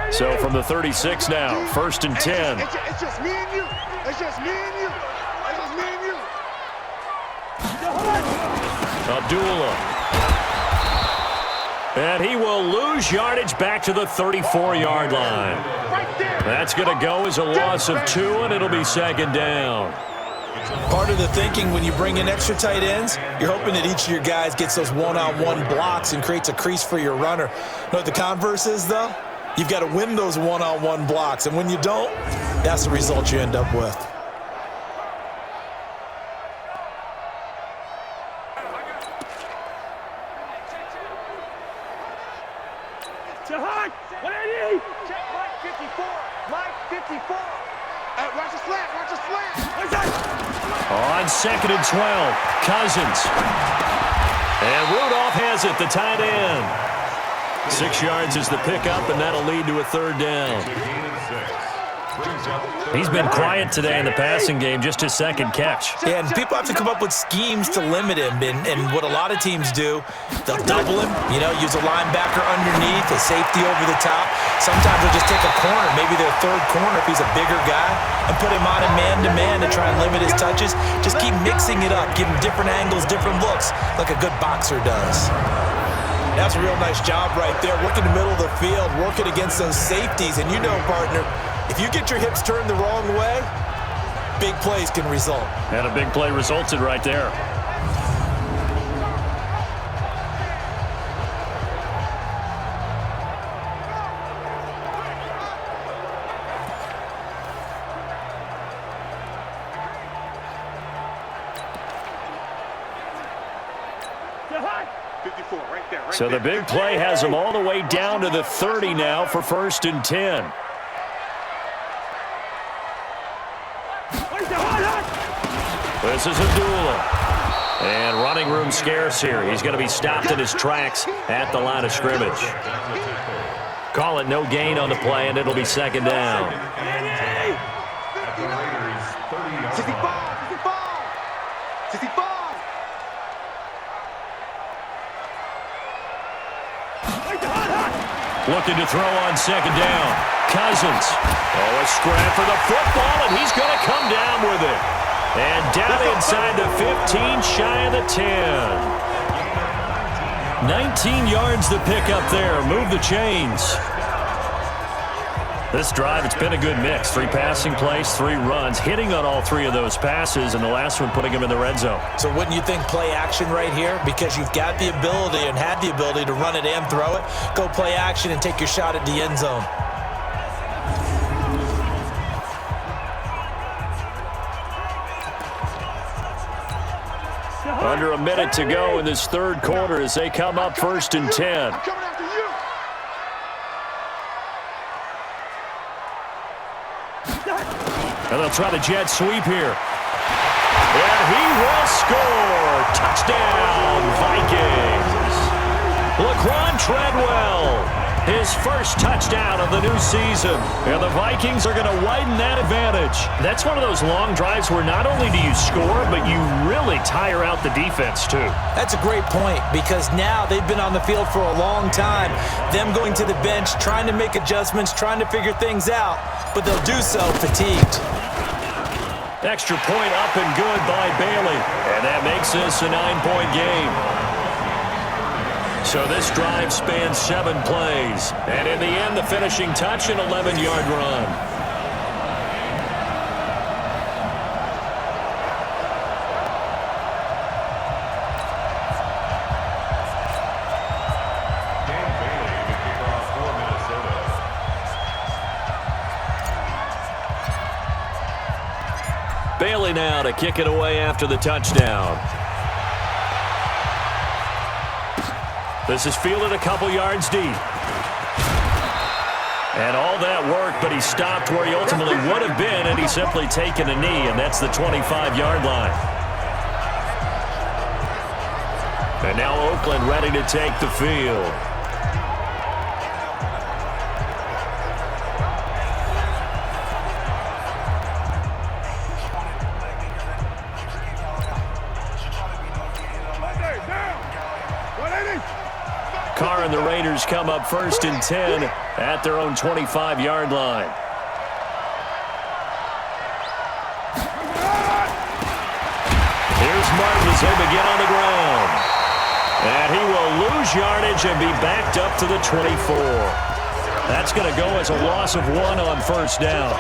Speaker 7: So from the 36 now, 1st and 10.
Speaker 5: It's just me and you. It's just me and you. It's just me and you.
Speaker 7: Abdullah. And he will lose yardage back to the 34-yard line. That's going to go as a loss of 2, and it'll be 2nd down.
Speaker 6: Part of the thinking when you bring in extra tight ends, you're hoping that each of your guys gets those one-on-one blocks and creates a crease for your runner. You know what the converse is, though? You've got to win those one-on-one blocks, and when you don't, that's the result you end up with.
Speaker 5: What I need? Check Mike 54. Mike 54. Watch the slant. Watch the slant.
Speaker 7: On 2nd and 12, Cousins. And Rudolph has it, the tight end. 6 yards is the pickup, and that'll lead to a 3rd down. He's been quiet today in the passing game, just his 2nd catch.
Speaker 6: Yeah, and people have to come up with schemes to limit him. And what a lot of teams do, they'll double him, use a linebacker underneath, a safety over the top. Sometimes they'll just take a corner, maybe their 3rd corner if he's a bigger guy, and put him on a man-to-man to try and limit his touches. Just keep mixing it up, give him different angles, different looks, like a good boxer does. That's a real nice job right there, working the middle of the field, working against those safeties. And partner, if you get your hips turned the wrong way, big plays can result.
Speaker 7: And a big play resulted right there. So the big play has them all the way down to the 30 now for 1st and 10. This is Abdullah. And running room scarce here. He's going to be stopped in his tracks at the line of scrimmage. Call it no gain on the play, and it'll be 2nd down.
Speaker 5: 65.
Speaker 7: Looking to throw on 2nd down. Cousins. Oh, a scrap for the football, and he's going to come down with it. And down inside the 15, shy of the 10. 19 yards to pick up there. Move the chains. This drive, it's been a good mix. 3 passing plays, 3 runs, hitting on all 3 of those passes, and the last one putting him in the red zone.
Speaker 6: So wouldn't you think play action right here? Because you've got the ability and had the ability to run it and throw it. Go play action and take your shot at the end zone.
Speaker 7: Under a minute to go in this 3rd quarter as they come up 1st and 10. And they'll try the jet sweep here. And he will score. Touchdown, Vikings. Laquan Treadwell
Speaker 2: His first touchdown of the new season. And the Vikings are going to widen that advantage.
Speaker 7: That's one of those long drives where not only do you score, but you really tire out the defense, too.
Speaker 6: That's a great point because now they've been on the field for a long time. Them going to the bench, trying to make adjustments, trying to figure things out, but they'll do so fatigued.
Speaker 2: Extra point up and good by Bailey. And that makes this a 9-point game. So this drive spans 7 plays. And in the end, the finishing touch, an 11-yard run. Bailey now to kick it away after the touchdown. This is fielded a couple yards deep. And all that work, but he stopped where he ultimately would have been, and he's simply taken a knee, and that's the 25-yard line. And now Oakland ready to take the field. Carr and the Raiders come up 1st and 10 at their own 25-yard line. Here's Martin as he'll begin on the ground. And he will lose yardage and be backed up to the 24. That's going to go as a loss of 1 on 1st down.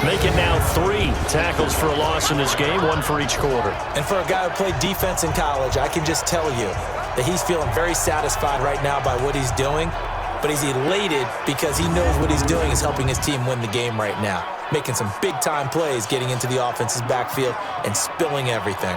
Speaker 2: Make it now 3 tackles for a loss in this game, 1 for each quarter.
Speaker 6: And for a guy who played defense in college, I can just tell you that he's feeling very satisfied right now by what he's doing, but he's elated because he knows what he's doing is helping his team win the game right now, making some big-time plays, getting into the offense's backfield and spilling everything.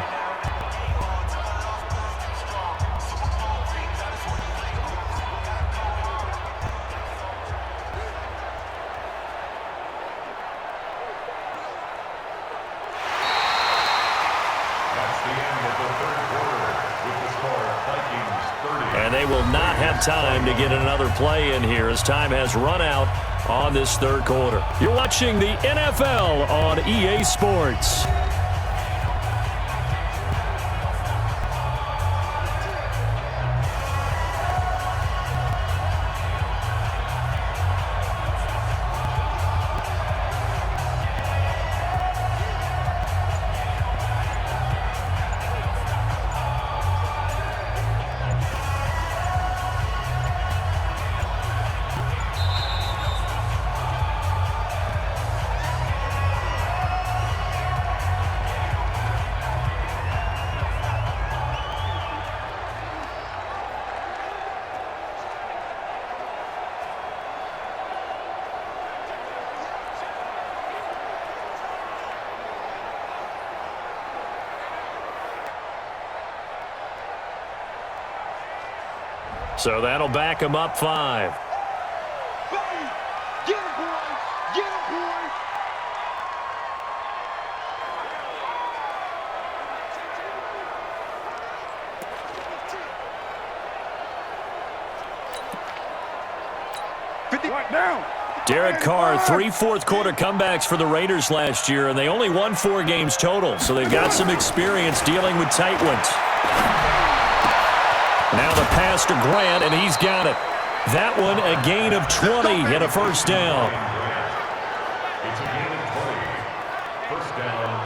Speaker 2: And they will not have time to get another play in here as time has run out on this 3rd quarter. You're watching the NFL on EA Sports. So that'll back him up 5.
Speaker 5: Get him, boy! Get him, boy!
Speaker 2: Derek Carr, 3 fourth-quarter comebacks for the Raiders last year, and they only won 4 games total, so they've got some experience dealing with tight ones. Now the pass to Grant, and he's got it. That one, a gain of 20 and a 1st down.
Speaker 8: It's a gain of 20. 1st down,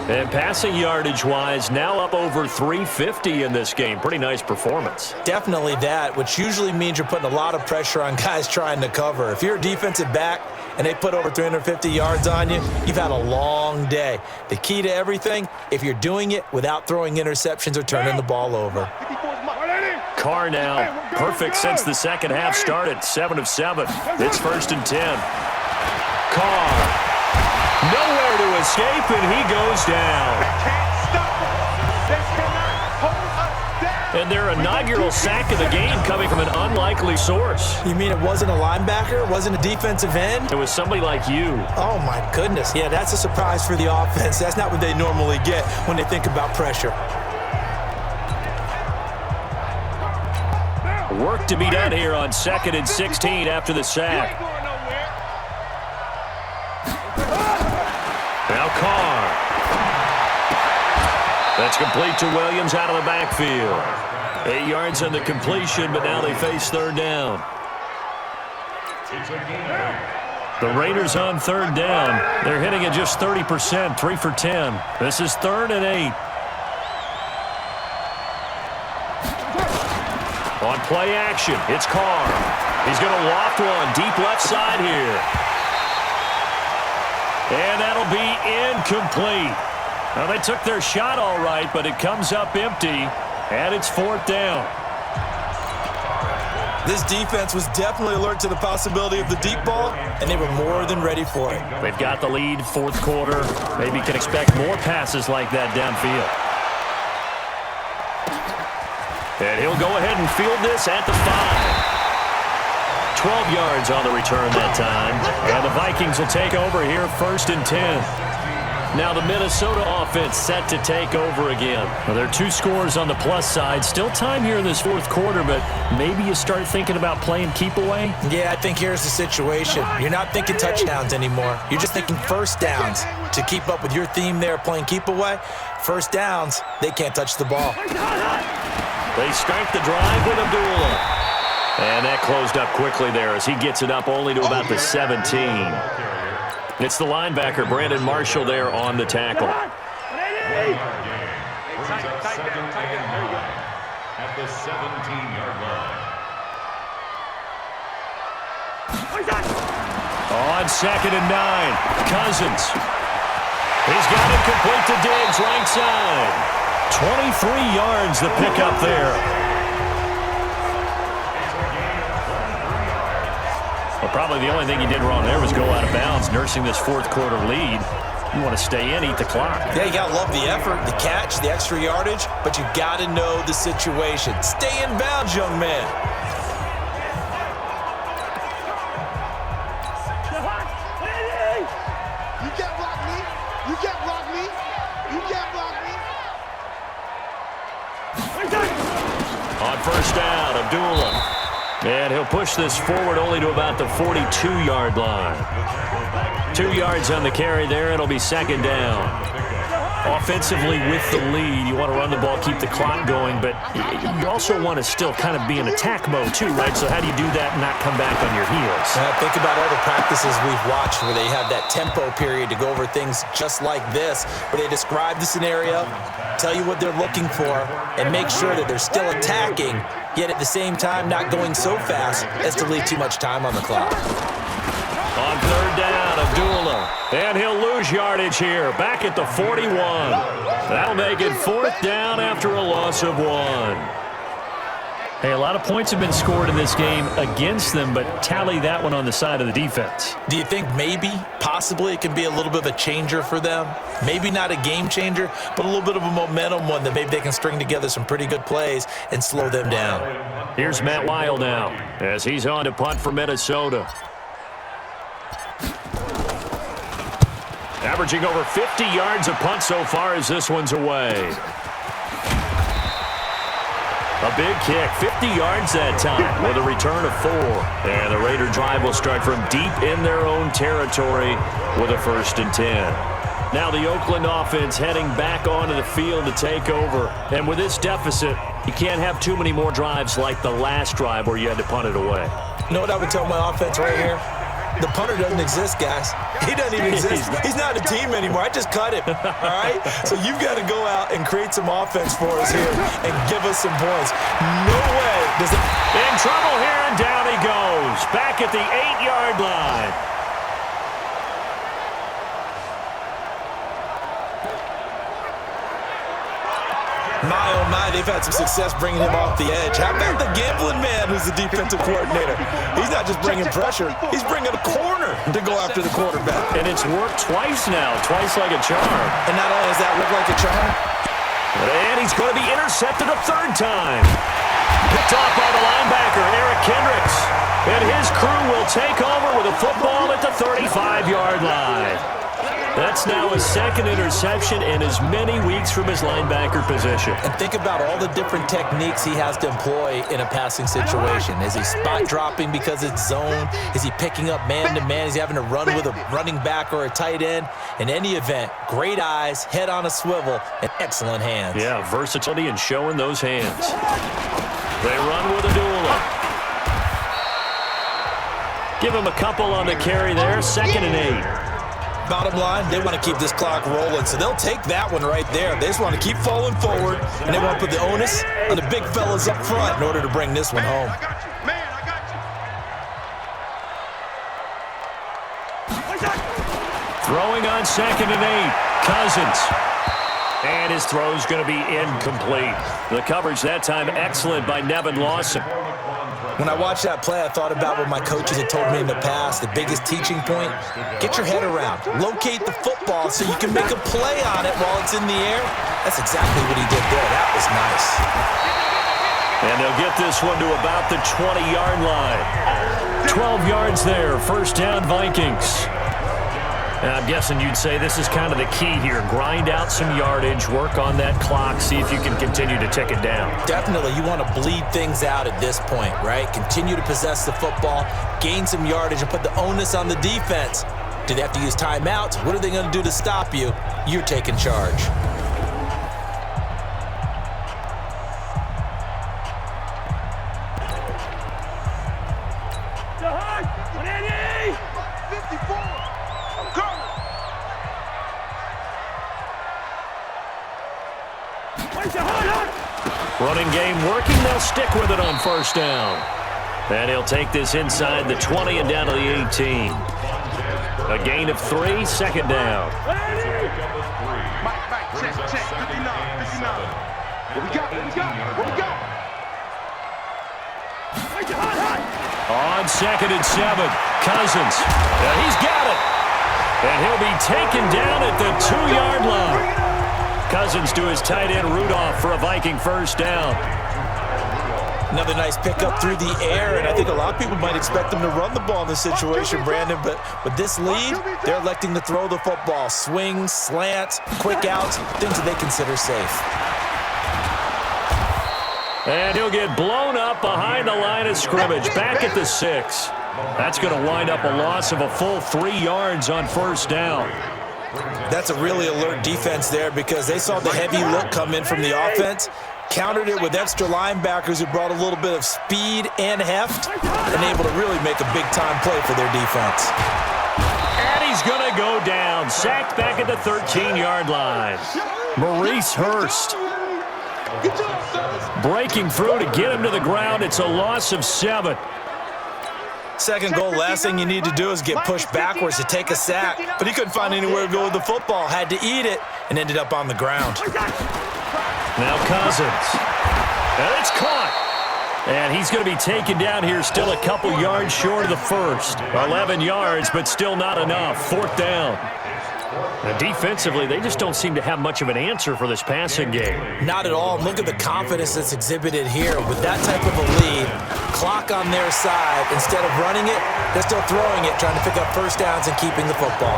Speaker 8: Raiders.
Speaker 2: And passing yardage-wise, now up over 350 in this game. Pretty nice performance.
Speaker 6: Definitely that, which usually means you're putting a lot of pressure on guys trying to cover. If you're a defensive back and they put over 350 yards on you, you've had a long day. The key to everything, if you're doing it without throwing interceptions or turning the ball over.
Speaker 2: Carr now, perfect since the second half started, 7 of 7. It's 1st and 10. Carr, nowhere to escape, and he goes down. And their inaugural sack of the game coming from an unlikely source.
Speaker 6: You mean it wasn't a linebacker? It wasn't a defensive end?
Speaker 2: It was somebody like you.
Speaker 6: Oh, my goodness. Yeah, that's a surprise for the offense. That's not what they normally get when they think about pressure.
Speaker 2: Work to be done here on 2nd and 16 after the sack. Now Carr. That's complete to Williams out of the backfield. 8 yards on the completion, but now they face 3rd down. The Raiders on 3rd down. They're hitting at just 30%, 3 for 10. This is 3rd and 8. On play action, it's Carr. He's going to loft one deep left side here. And that'll be incomplete. Now, they took their shot all right, but it comes up empty, and it's 4th down.
Speaker 6: This defense was definitely alert to the possibility of the deep ball, and they were more than ready for it.
Speaker 2: They've got the lead, 4th quarter. Maybe can expect more passes like that downfield. And he'll go ahead and field this at the 5. 12 yards on the return that time. And the Vikings will take over here 1st and 10. Now the Minnesota offense set to take over again. Well, there are 2 scores on the plus side. Still time here in this 4th quarter, but maybe you start thinking about playing keep away?
Speaker 6: Yeah, I think here's the situation. You're not thinking touchdowns anymore. You're just thinking first downs. To keep up with your theme there, playing keep away, first downs, they can't touch the ball.
Speaker 2: They start the drive with Abdullah. And that closed up quickly there as he gets it up only to about the 17. It's the linebacker, Brandon Marshall, there on the tackle.
Speaker 8: At the 17-yard line.
Speaker 2: On 2nd and 9, Cousins. He's got it complete to Diggs, right side. 23 yards the pickup there. Well, probably the only thing he did wrong there was go out of bounds, nursing this 4th quarter lead. You want to stay in, eat the clock.
Speaker 6: Yeah, you got to love the effort, the catch, the extra yardage, but you got to know the situation. Stay in bounds, young man.
Speaker 5: You can't block me. You can't block me. You can't block me.
Speaker 2: On 1st down, Abdullah. And he'll push this forward only to about the 42-yard line. 2 yards on the carry there. It'll be 2nd down. Offensively with the lead, you want to run the ball, keep the clock going, but you also want to still kind of be in attack mode too, right? So how do you do that and not come back on your heels?
Speaker 6: Think about all the practices we've watched where they have that tempo period to go over things just like this, where they describe the scenario, tell you what they're looking for, and make sure that they're still attacking, yet at the same time not going so fast as to leave too much time on the clock.
Speaker 2: On 3rd down, Abdullah. And he'll lose yardage here, back at the 41. That'll make it 4th down after a loss of 1. Hey, a lot of points have been scored in this game against them, but tally that one on the side of the defense.
Speaker 6: Do you think maybe, possibly, it can be a little bit of a changer for them? Maybe not a game changer, but a little bit of a momentum one that maybe they can string together some pretty good plays and slow them down.
Speaker 2: Here's Matt Weil now as he's on to punt for Minnesota. Averaging over 50 yards a punt so far as this one's away. A big kick, 50 yards that time with a return of 4. And the Raider drive will start from deep in their own territory with a 1st and 10. Now the Oakland offense heading back onto the field to take over. And with this deficit, you can't have too many more drives like the last drive where you had to punt it away.
Speaker 6: You know what I would tell my offense right here? The punter doesn't exist, guys. He doesn't even exist. He's not a team anymore. I just cut him, all right? So you've got to go out and create some offense for us here and give us some points. No way does it...
Speaker 2: In trouble here, and down he goes. Back at the 8-yard line.
Speaker 6: My, oh my, they've had some success bringing him off the edge. How about the gambling man who's the defensive coordinator? He's not just bringing pressure, he's bringing a corner to go after the quarterback.
Speaker 2: And it's worked twice now, twice like a charm.
Speaker 6: And not only does that look like a charm,
Speaker 2: and he's going to be intercepted a 3rd time. Picked off by the linebacker, Eric Kendricks. And his crew will take over with a football at the 35-yard line. That
Speaker 7: That's now his second interception in as many weeks from his linebacker position.
Speaker 6: And think about all the different techniques he has to employ in a passing situation. Is he spot dropping because it's zone? Is he picking up man-to-man? Is he having to run with a running back or a tight end? In any event, great eyes, head on a swivel, and excellent hands.
Speaker 7: Yeah, versatility and showing those hands. They run with a duel. Give him a couple on the carry there, 2nd and 8.
Speaker 6: Bottom line, they want to keep this clock rolling, so they'll take that one right there. They just want to keep falling forward, and they want to put the onus on the big fellas up front in order to bring this one home.
Speaker 5: I got you. Man, I got you.
Speaker 7: Throwing on 2nd and 8, Cousins. And his throw's going to be incomplete. The coverage that time excellent by Nevin Lawson.
Speaker 6: When I watched that play, I thought about what my coaches had told me in the past. The biggest teaching point, get your head around. Locate the football so you can make a play on it while it's in the air. That's exactly what he did there. That was nice.
Speaker 7: And they'll get this one to about the 20-yard line. 12 yards there, 1st down Vikings. Now, I'm guessing you'd say this is kind of the key here. Grind out some yardage, work on that clock, see if you can continue to tick it down.
Speaker 6: Definitely, you want to bleed things out at this point, right? Continue to possess the football, gain some yardage, and put the onus on the defense. Do they have to use timeouts? What are they going to do to stop you? You're taking charge.
Speaker 7: Running game working. They'll stick with it on 1st down. And he'll take this inside the 20 and down to the 18. A gain of 3, 2nd down.
Speaker 5: Mike, check. 59. What we got?
Speaker 7: On 2nd and 7, Cousins. He's got it. And he'll be taken down at the 2-yard line. Cousins to his tight end Rudolph for a Viking 1st down.
Speaker 6: Another nice pickup through the air, and I think a lot of people might expect them to run the ball in this situation, Brandon, but with this lead, they're electing to throw the football. Swings, slants, quick outs, things that they consider safe.
Speaker 7: And he'll get blown up behind the line of scrimmage, back at the 6. That's going to wind up a loss of a full 3 yards on 1st down.
Speaker 6: That's a really alert defense there because they saw the heavy look come in from the offense, countered it with extra linebackers who brought a little bit of speed and heft, and able to really make a big-time play for their defense.
Speaker 7: And he's going to go down, sacked back at the 13-yard line. Maurice Hurst breaking through to get him to the ground. It's a loss of 7.
Speaker 6: Second goal, last thing you need to do is get pushed backwards to take a sack. But he couldn't find anywhere to go with the football, had to eat it, and ended up on the ground.
Speaker 7: Now Cousins. And it's caught. And he's going to be taken down here, still a couple yards short of the 1st. 11 yards, but still not enough. 4th down. And defensively, they just don't seem to have much of an answer for this passing game.
Speaker 6: Not at all. Look at the confidence that's exhibited here. With that type of a lead, clock on their side, instead of running it, they're still throwing it, trying to pick up 1st downs and keeping the football.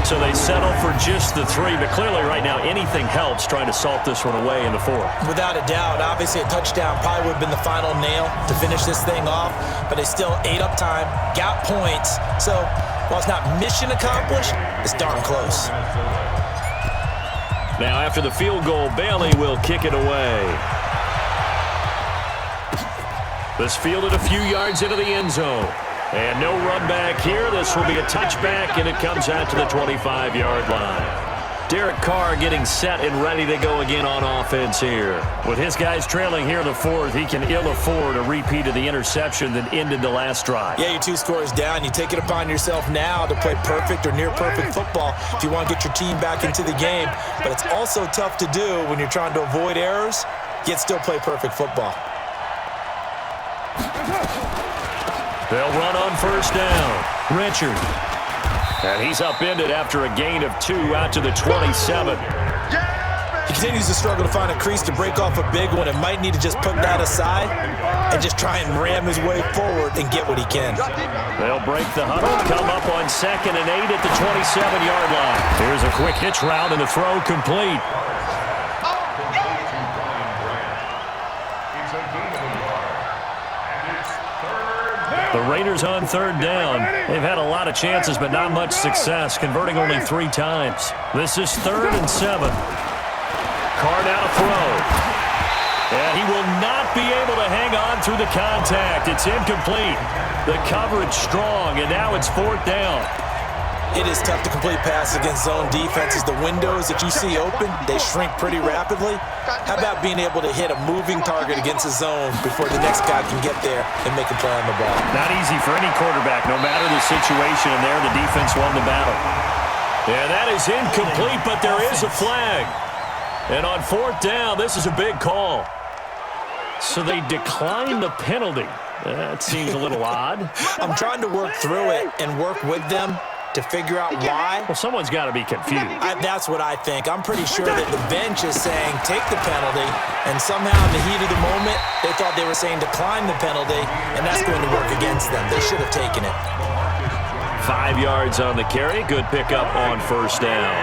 Speaker 7: So they settle for just the 3, but clearly right now anything helps trying to salt this one away in the 4th.
Speaker 6: Without a doubt, obviously a touchdown probably would have been the final nail to finish this thing off, but they still ate up time, got points. So while it's not mission accomplished, it's darn close.
Speaker 7: Now after the field goal, Bailey will kick it away. This fielded a few yards into the end zone. And no run back here. This will be a touchback, and it comes out to the 25-yard line. Derek Carr getting set and ready to go again on offense here. With his guys trailing here in the 4th, he can ill afford a repeat of the interception that ended the last drive.
Speaker 6: Yeah, you're 2 scores down. You take it upon yourself now to play perfect or near-perfect football if you want to get your team back into the game. But it's also tough to do when you're trying to avoid errors, yet still play perfect football.
Speaker 7: They'll run on 1st down. Richard. And he's upended after a gain of 2 out to the 27.
Speaker 6: He continues to struggle to find a crease to break off a big one and might need to just put that aside and just try and ram his way forward and get what he can.
Speaker 2: They'll break the huddle, come up on 2nd and 8 at the 27-yard line. Here's a quick hitch route and the throw complete. The Raiders on 3rd down. They've had a lot of chances, but not much success, converting only 3 times. This is 3rd and 7. Carr now to throw. And he will not be able to hang on through the contact. It's incomplete. The coverage strong, and now it's 4th down.
Speaker 6: It is tough to complete passes against zone defenses. The windows that you see open, they shrink pretty rapidly. How about being able to hit a moving target against a zone before the next guy can get there and make a play on the ball?
Speaker 2: Not easy for any quarterback, no matter the situation, and there the defense won the battle. And that is incomplete, but there is a flag. And on 4th down, this is a big call. So they decline the penalty. That seems a little odd.
Speaker 6: I'm trying to work through it and work with them to figure out why.
Speaker 2: Well, someone's got to be confused.
Speaker 6: That's what I think. I'm pretty sure that the bench is saying take the penalty, and somehow in the heat of the moment, they thought they were saying decline the penalty, and that's going to work against them. They should have taken it.
Speaker 2: 5 yards on the carry. Good pickup on 1st down.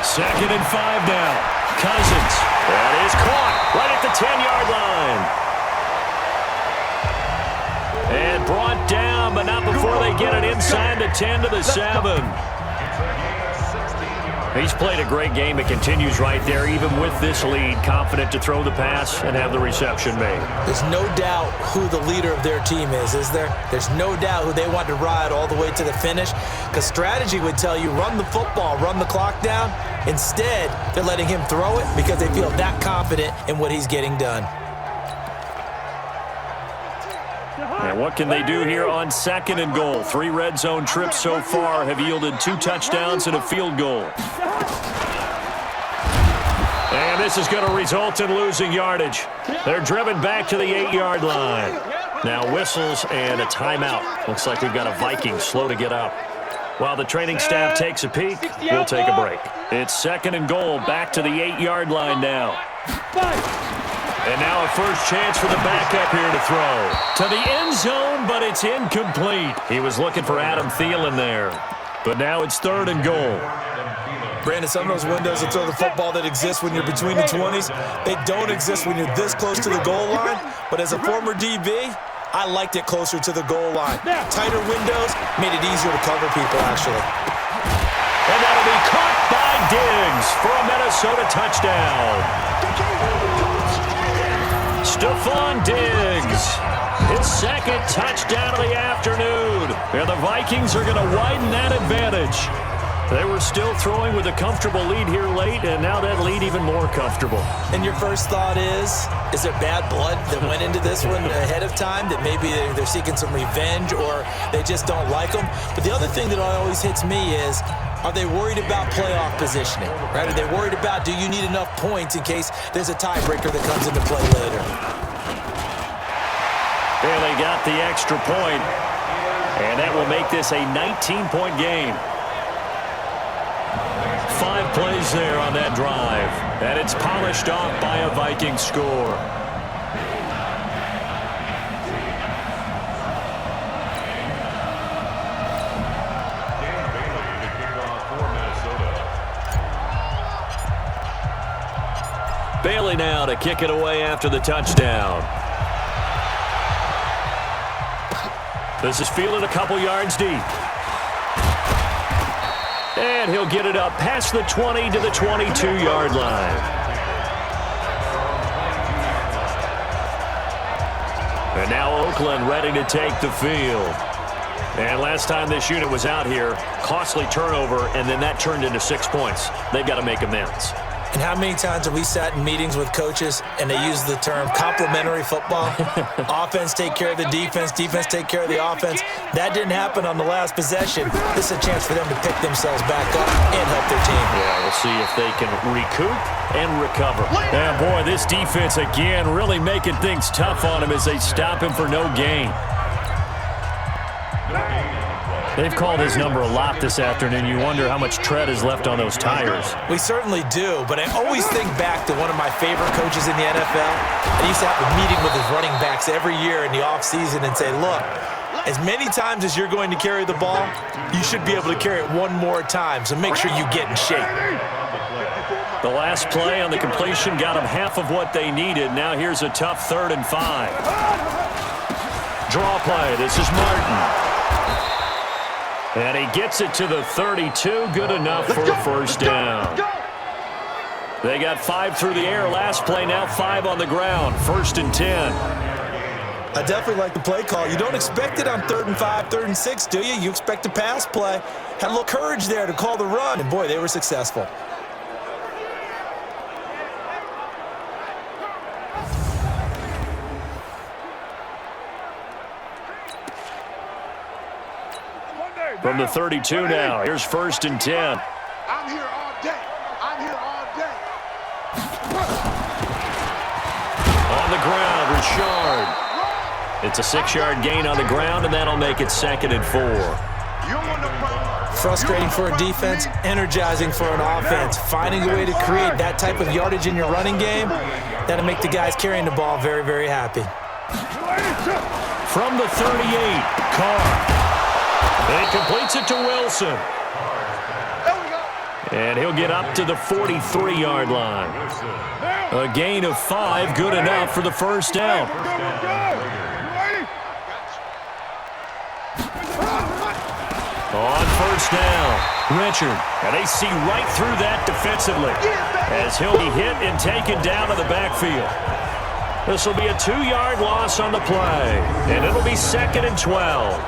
Speaker 2: Second and 5 now. Cousins. That is caught right at the 10-yard line. And brought down, but not before they get it inside the 10 to the 7. He's played a great game. It continues right there, even with this lead. Confident to throw the pass and have the reception made.
Speaker 6: There's no doubt who the leader of their team is there? There's no doubt who they want to ride all the way to the finish, because strategy would tell you run the football, run the clock down. Instead, they're letting him throw it because they feel that confident in what he's getting done.
Speaker 2: And what can they do here on 2nd and goal? 3 red zone trips so far have yielded 2 touchdowns and a field goal. And this is going to result in losing yardage. They're driven back to the 8-yard line. Now whistles and a timeout. Looks like we've got a Vikings slow to get up. While the training staff takes a peek, we'll take a break. It's 2nd and goal, back to the 8-yard line now. And now a first chance for the backup here to throw. To the end zone, but it's incomplete. He was looking for Adam Thielen there. But now it's 3rd and goal.
Speaker 6: Brandon, some of those windows to throw the football that exist when you're between the 20s, they don't exist when you're this close to the goal line. But as a former DB, I liked it closer to the goal line. Tighter windows made it easier to cover people, actually.
Speaker 2: And that'll be caught by Diggs for a Minnesota touchdown. Stephon Diggs, his 2nd touchdown of the afternoon. And the Vikings are going to widen that advantage. They were still throwing with a comfortable lead here late, and now that lead even more comfortable.
Speaker 6: And your first thought is there bad blood that went into this one ahead of time, that maybe they're seeking some revenge or they just don't like them? But the other thing that always hits me is, are they worried about playoff positioning? Right? Are they worried about, do you need enough points in case there's a tiebreaker that comes into play later?
Speaker 2: Well, they got the extra point, and that will make this a 19-point game. 5 plays there on that drive, and it's polished off by a Viking score. Bailey now to kick it away after the touchdown. This is fielded a couple yards deep. And he'll get it up past the 20 to the 22-yard line. And now Oakland ready to take the field. And last time this unit was out here, costly turnover, and then that turned into 6 points. They've got to make amends.
Speaker 6: And how many times have we sat in meetings with coaches and they use the term complementary football? Offense take care of the defense, defense take care of the offense. That didn't happen on the last possession. This is a chance for them to pick themselves back up and help their team.
Speaker 2: Yeah, we'll see if they can recoup and recover. Yeah, boy, this defense again really making things tough on him as they stop him for no gain.
Speaker 7: They've called his number a lot this afternoon. You wonder how much tread is left on those tires.
Speaker 6: We certainly do, but I always think back to one of my favorite coaches in the NFL. And he used to have a meeting with his running backs every year in the offseason and say, look, as many times as you're going to carry the ball, you should be able to carry it one more time, so make sure you get in shape.
Speaker 7: The last play on the completion got them half of what they needed. Now here's a tough 3rd and 5. Draw play. This is Martin. And he gets it to the 32. Good enough for a first down. They got 5 through the air last play. Now 5 on the ground. 1st and 10.
Speaker 6: I definitely like the play call. You don't expect it on 3rd and 5, 3rd and 6, do you? You expect a pass play. Had a little courage there to call the run, and boy, they were successful.
Speaker 7: From the 32 now, here's 1st and 10.
Speaker 5: I'm here all day. I'm here all day.
Speaker 7: On the ground, Richard. It's a 6-yard gain on the ground, and that'll make it 2nd and 4.
Speaker 6: Frustrating for a defense, energizing for an offense. Finding a way to create that type of yardage in your running game, that'll make the guys carrying the ball very, very happy.
Speaker 7: From the 38, Carr. It completes it to Wilson. And he'll get up to the 43-yard line. A gain of 5, good enough for the first down. On first down, Richard. And they see right through that defensively as he'll be hit and taken down to the backfield. This will be a 2-yard loss on the play, and it'll be 2nd and 12.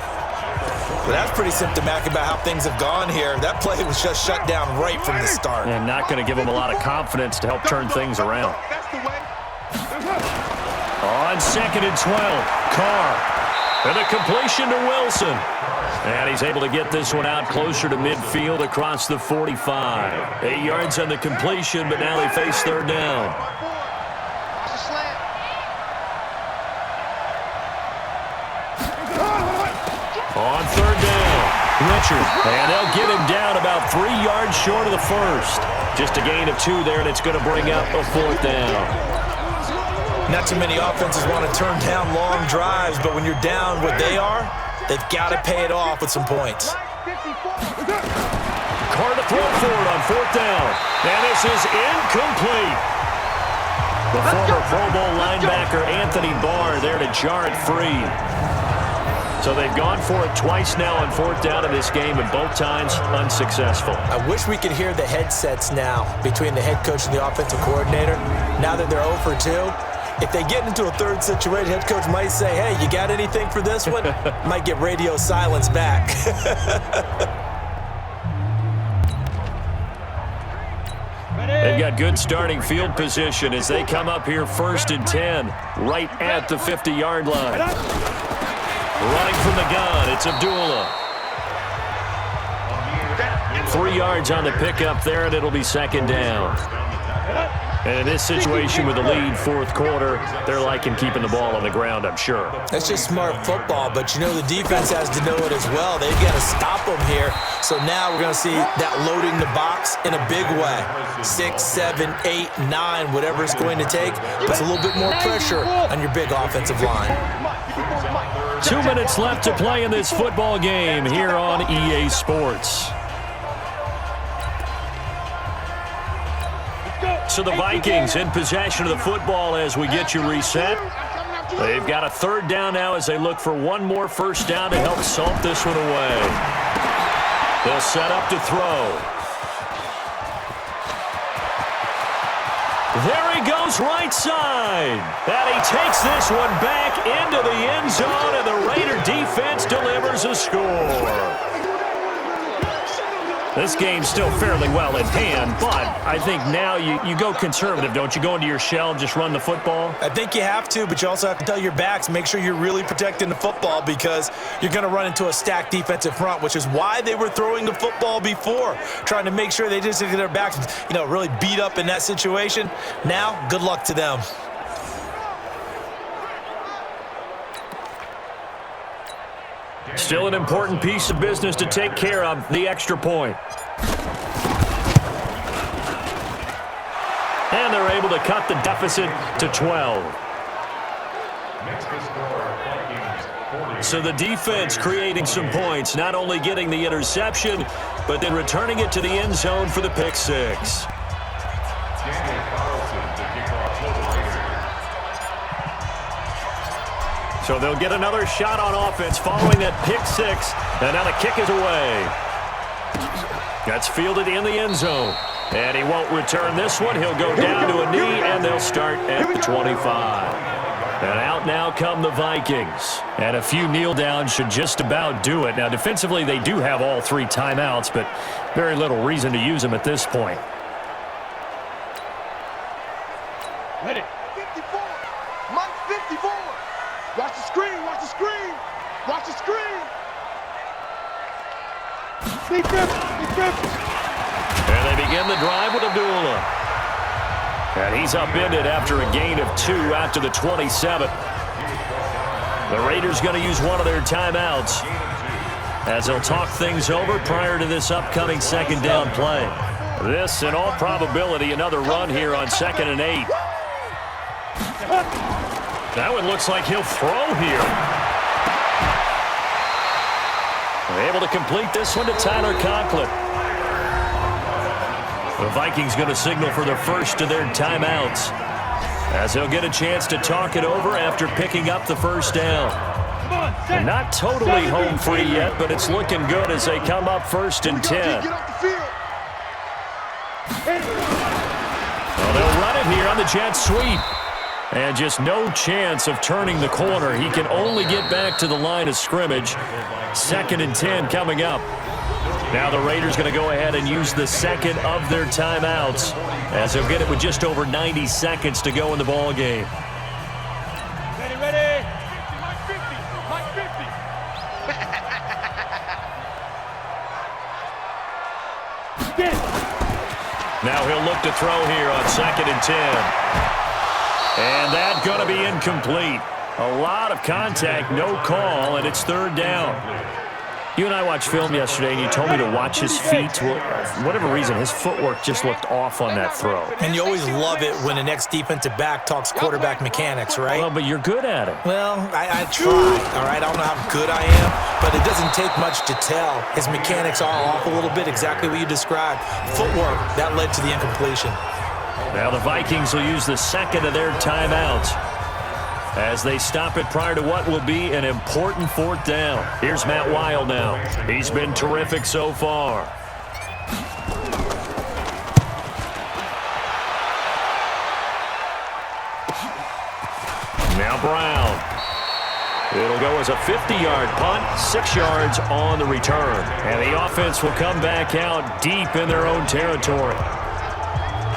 Speaker 6: Well, that's pretty symptomatic about how things have gone here. That play was just shut down right from the start.
Speaker 7: And not going to give them a lot of confidence to help turn things around. On 2nd and 12, Carr. And a completion to Wilson. And he's able to get this one out closer to midfield across the 45. 8 yards on the completion, but now they face 3rd down. On 3rd down, Richard. And they'll get him down about 3 yards short of the first. Just a gain of 2 there, and it's going to bring up a 4th down.
Speaker 6: Not too many offenses want to turn down long drives, but when you're down what they are, they've got to pay it off with some points.
Speaker 7: Carr to throw for it on 4th down. And this is incomplete. The former Pro Bowl linebacker Anthony Barr there to jar it free. So they've gone for it twice now on 4th down in this game, and both times unsuccessful.
Speaker 6: I wish we could hear the headsets now between the head coach and the offensive coordinator. Now that they're 0 for 2, if they get into a 3rd situation, head coach might say, hey, you got anything for this one? Might get radio silence back.
Speaker 7: They've got good starting field position as they come up here 1st and 10, right at the 50-yard line. Running from the gun, it's Abdullah. 3 yards on the pickup there, and it'll be 2nd down. And in this situation with the lead 4th quarter, they're liking keeping the ball on the ground, I'm sure.
Speaker 6: That's just smart football, but you know the defense has to know it as well. They've got to stop them here. So now we're going to see that loading the box in a big way. 6, 7, 8, 9, whatever it's going to take. Puts a little bit more pressure on your big offensive line.
Speaker 7: 2 minutes left to play in this football game here on EA Sports. So the Vikings in possession of the football as we get you reset. They've got a 3rd down now as they look for one more first down to help salt this one away. They'll set up to throw. There he goes right side. And he takes this one back into the end zone, and the Raider defense delivers a score. This game's still fairly well in hand, but I think now you go conservative, don't you? Go into your shell, just run the football?
Speaker 6: I think you have to, but you also have to tell your backs, make sure you're really protecting the football because you're going to run into a stacked defensive front, which is why they were throwing the football before, trying to make sure they just get their backs, really beat up in that situation. Now, good luck to them.
Speaker 2: Still an important piece of business to take care of, the extra point. And they're able to cut the deficit to 12. So the defense creating some points, not only getting the interception, but then returning it to the end zone for the pick six. So they'll get another shot on offense following that pick six, and now the kick is away. That's fielded in the end zone. And he won't return this one. He'll go down to a knee, and they'll start at the 25. And out now come the Vikings. And a few kneel downs should just about do it. Now, defensively, they do have all three timeouts, but very little reason to use them at this point.
Speaker 5: Ready. 54. Mike 54. Watch the screen. Watch the screen. Watch the screen.
Speaker 2: And they begin the drive with Abdullah. And he's upended after a gain of 2 out to the 27. The Raiders going to use one of their timeouts as they'll talk things over prior to this upcoming second down play. This, in all probability, another run here on 2nd and 8. That one looks like he'll throw here. They're able to complete this one to Tyler Conklin. The Vikings going to signal for the first of their timeouts as they'll get a chance to talk it over after picking up the first down. They're not totally home free yet, but it's looking good as they come up 1st and 10. Well, they'll run it here on the jet sweep. And just no chance of turning the corner. He can only get back to the line of scrimmage. 2nd and 10 coming up. Now the Raiders going to go ahead and use the second of their timeouts as they'll get it with just over 90 seconds to go in the ball game.
Speaker 5: Ready, ready. Mike 50. Mike 50.
Speaker 2: Now he'll look to throw here on 2nd and 10. And that's going to be incomplete. A lot of contact, no call, and it's 3rd down. You and I watched film yesterday, and you told me to watch his feet. For whatever reason, his footwork just looked off on that throw.
Speaker 6: And you always love it when the next defensive back talks quarterback mechanics, right?
Speaker 2: Well, but you're good at it.
Speaker 6: Well, I try, all right? I don't know how good I am, but it doesn't take much to tell. His mechanics are off a little bit, exactly what you described. Footwork, that led to the incompletion.
Speaker 2: Now the Vikings will use the second of their timeouts as they stop it prior to what will be an important 4th down. Here's Matt Wild now. He's been terrific so far. Now Brown. It'll go as a 50-yard punt, 6 yards on the return. And the offense will come back out deep in their own territory.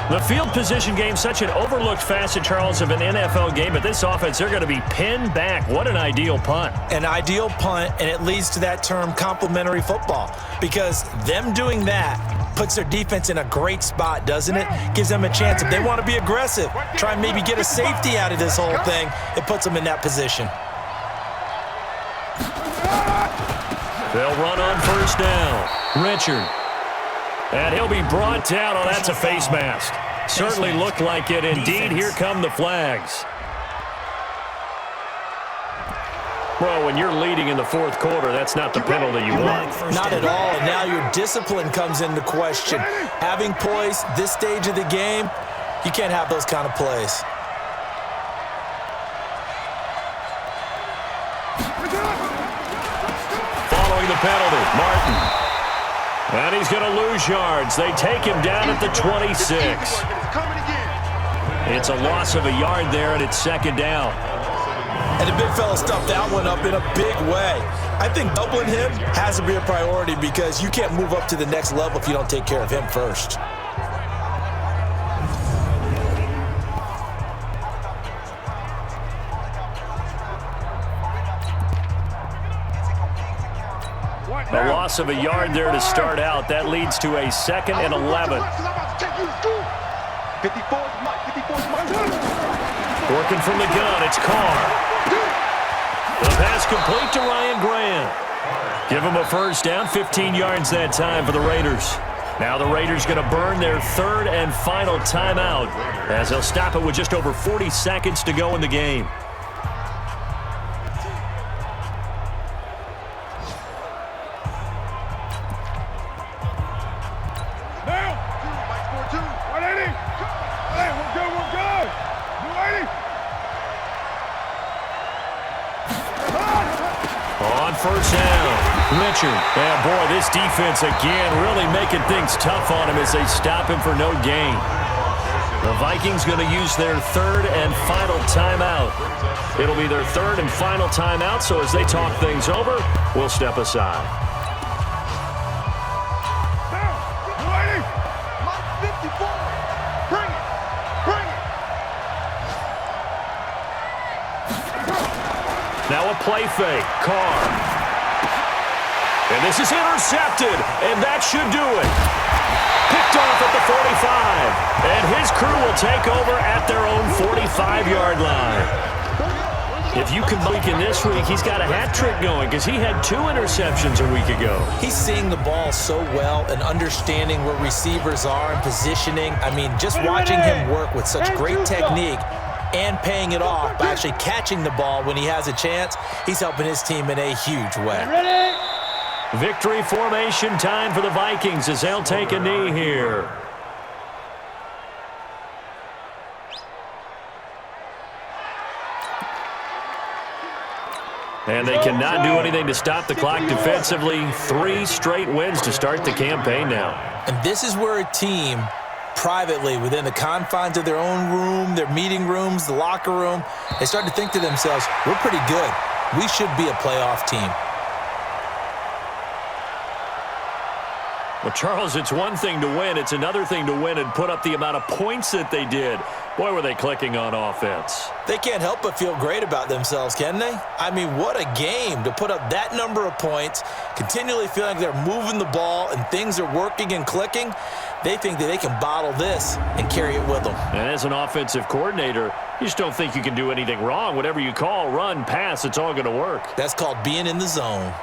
Speaker 2: The field position game, such an overlooked facet, Charles, of an NFL game, but this offense, they're going to be pinned back. What an ideal punt.
Speaker 6: An ideal punt, and it leads to that term complementary football, because them doing that puts their defense in a great spot, doesn't it? Gives them a chance. If they want to be aggressive, try and maybe get a safety out of this whole thing, it puts them in that position.
Speaker 2: They'll run on 1st down. Richard. And he'll be brought down. Oh, that's a face mask. Certainly looked like it. Indeed, here come the flags. Well, when you're leading in the 4th quarter, that's not the penalty you want.
Speaker 6: Not at all. And now your discipline comes into question. Having poise this stage of the game, you can't have those kind of plays.
Speaker 2: Following the penalty, Martin. And he's going to lose yards. They take him down at the 26. It's a loss of a yard there, and it's 2nd down.
Speaker 6: And the big fella stuffed that one up in a big way. I think doubling him has to be a priority because you can't move up to the next level if you don't take care of him first.
Speaker 2: A loss of a yard there to start out. That leads to a 2nd and 11.
Speaker 5: 54, Mike.
Speaker 2: Working from the gun, it's Carr. The pass complete to Ryan Grant. Give them a first down, 15 yards that time for the Raiders. Now the Raiders going to burn their third and final timeout as they'll stop it with just over 40 seconds to go in the game. On first down, Richard. Yeah, boy, this defense again really making things tough on him as they stop him for no gain. The Vikings going to use their third and final timeout. It'll be their third and final timeout, so as they talk things over, we'll step aside. Now a play fake. Carr. And this is intercepted, and that should do it. Picked off at the 45. And his crew will take over at their own 45-yard line. If you can blink in this week, he's got a hat trick going because he had 2 interceptions a week ago.
Speaker 6: He's seeing the ball so well and understanding where receivers are and positioning. I mean, just watching him work with such great technique and paying it off by actually catching the ball when he has a chance, he's helping his team in a huge way.
Speaker 2: Victory formation time for the Vikings as they'll take a knee here. And they cannot do anything to stop the clock defensively. 3 straight wins to start the campaign now.
Speaker 6: And this is where a team privately, within the confines of their own room, their meeting rooms, the locker room, they start to think to themselves, we're pretty good. We should be a playoff team.
Speaker 2: Well, Charles, it's one thing to win. It's another thing to win and put up the amount of points that they did. Boy, were they clicking on offense.
Speaker 6: They can't help but feel great about themselves, can they? I mean, what a game to put up that number of points, continually feeling like they're moving the ball and things are working and clicking. They think that they can bottle this and carry it with them.
Speaker 2: And as an offensive coordinator, you just don't think you can do anything wrong. Whatever you call, run, pass, it's all going to work.
Speaker 6: That's called being in the zone.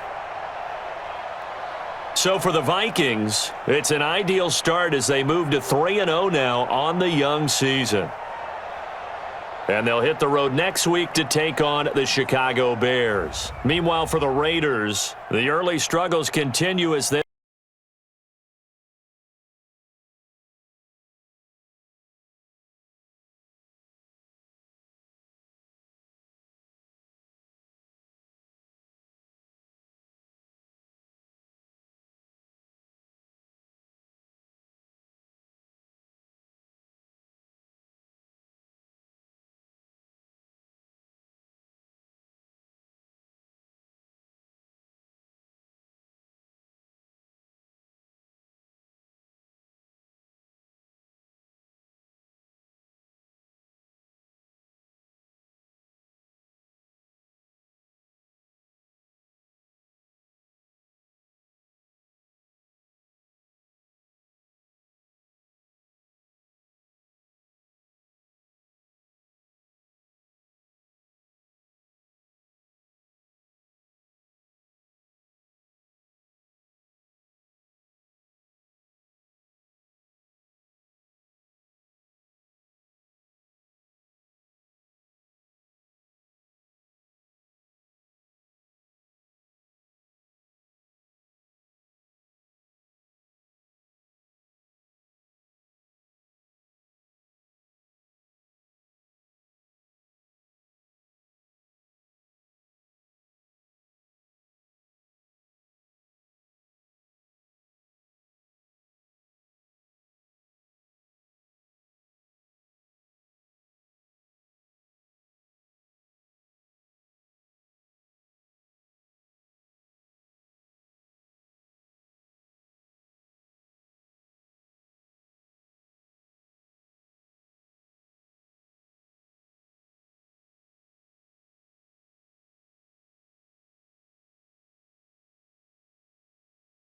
Speaker 2: So for the Vikings, it's an ideal start as they move to 3-0 now on the young season. And they'll hit the road next week to take on the Chicago Bears. Meanwhile, for the Raiders, the early struggles continue as they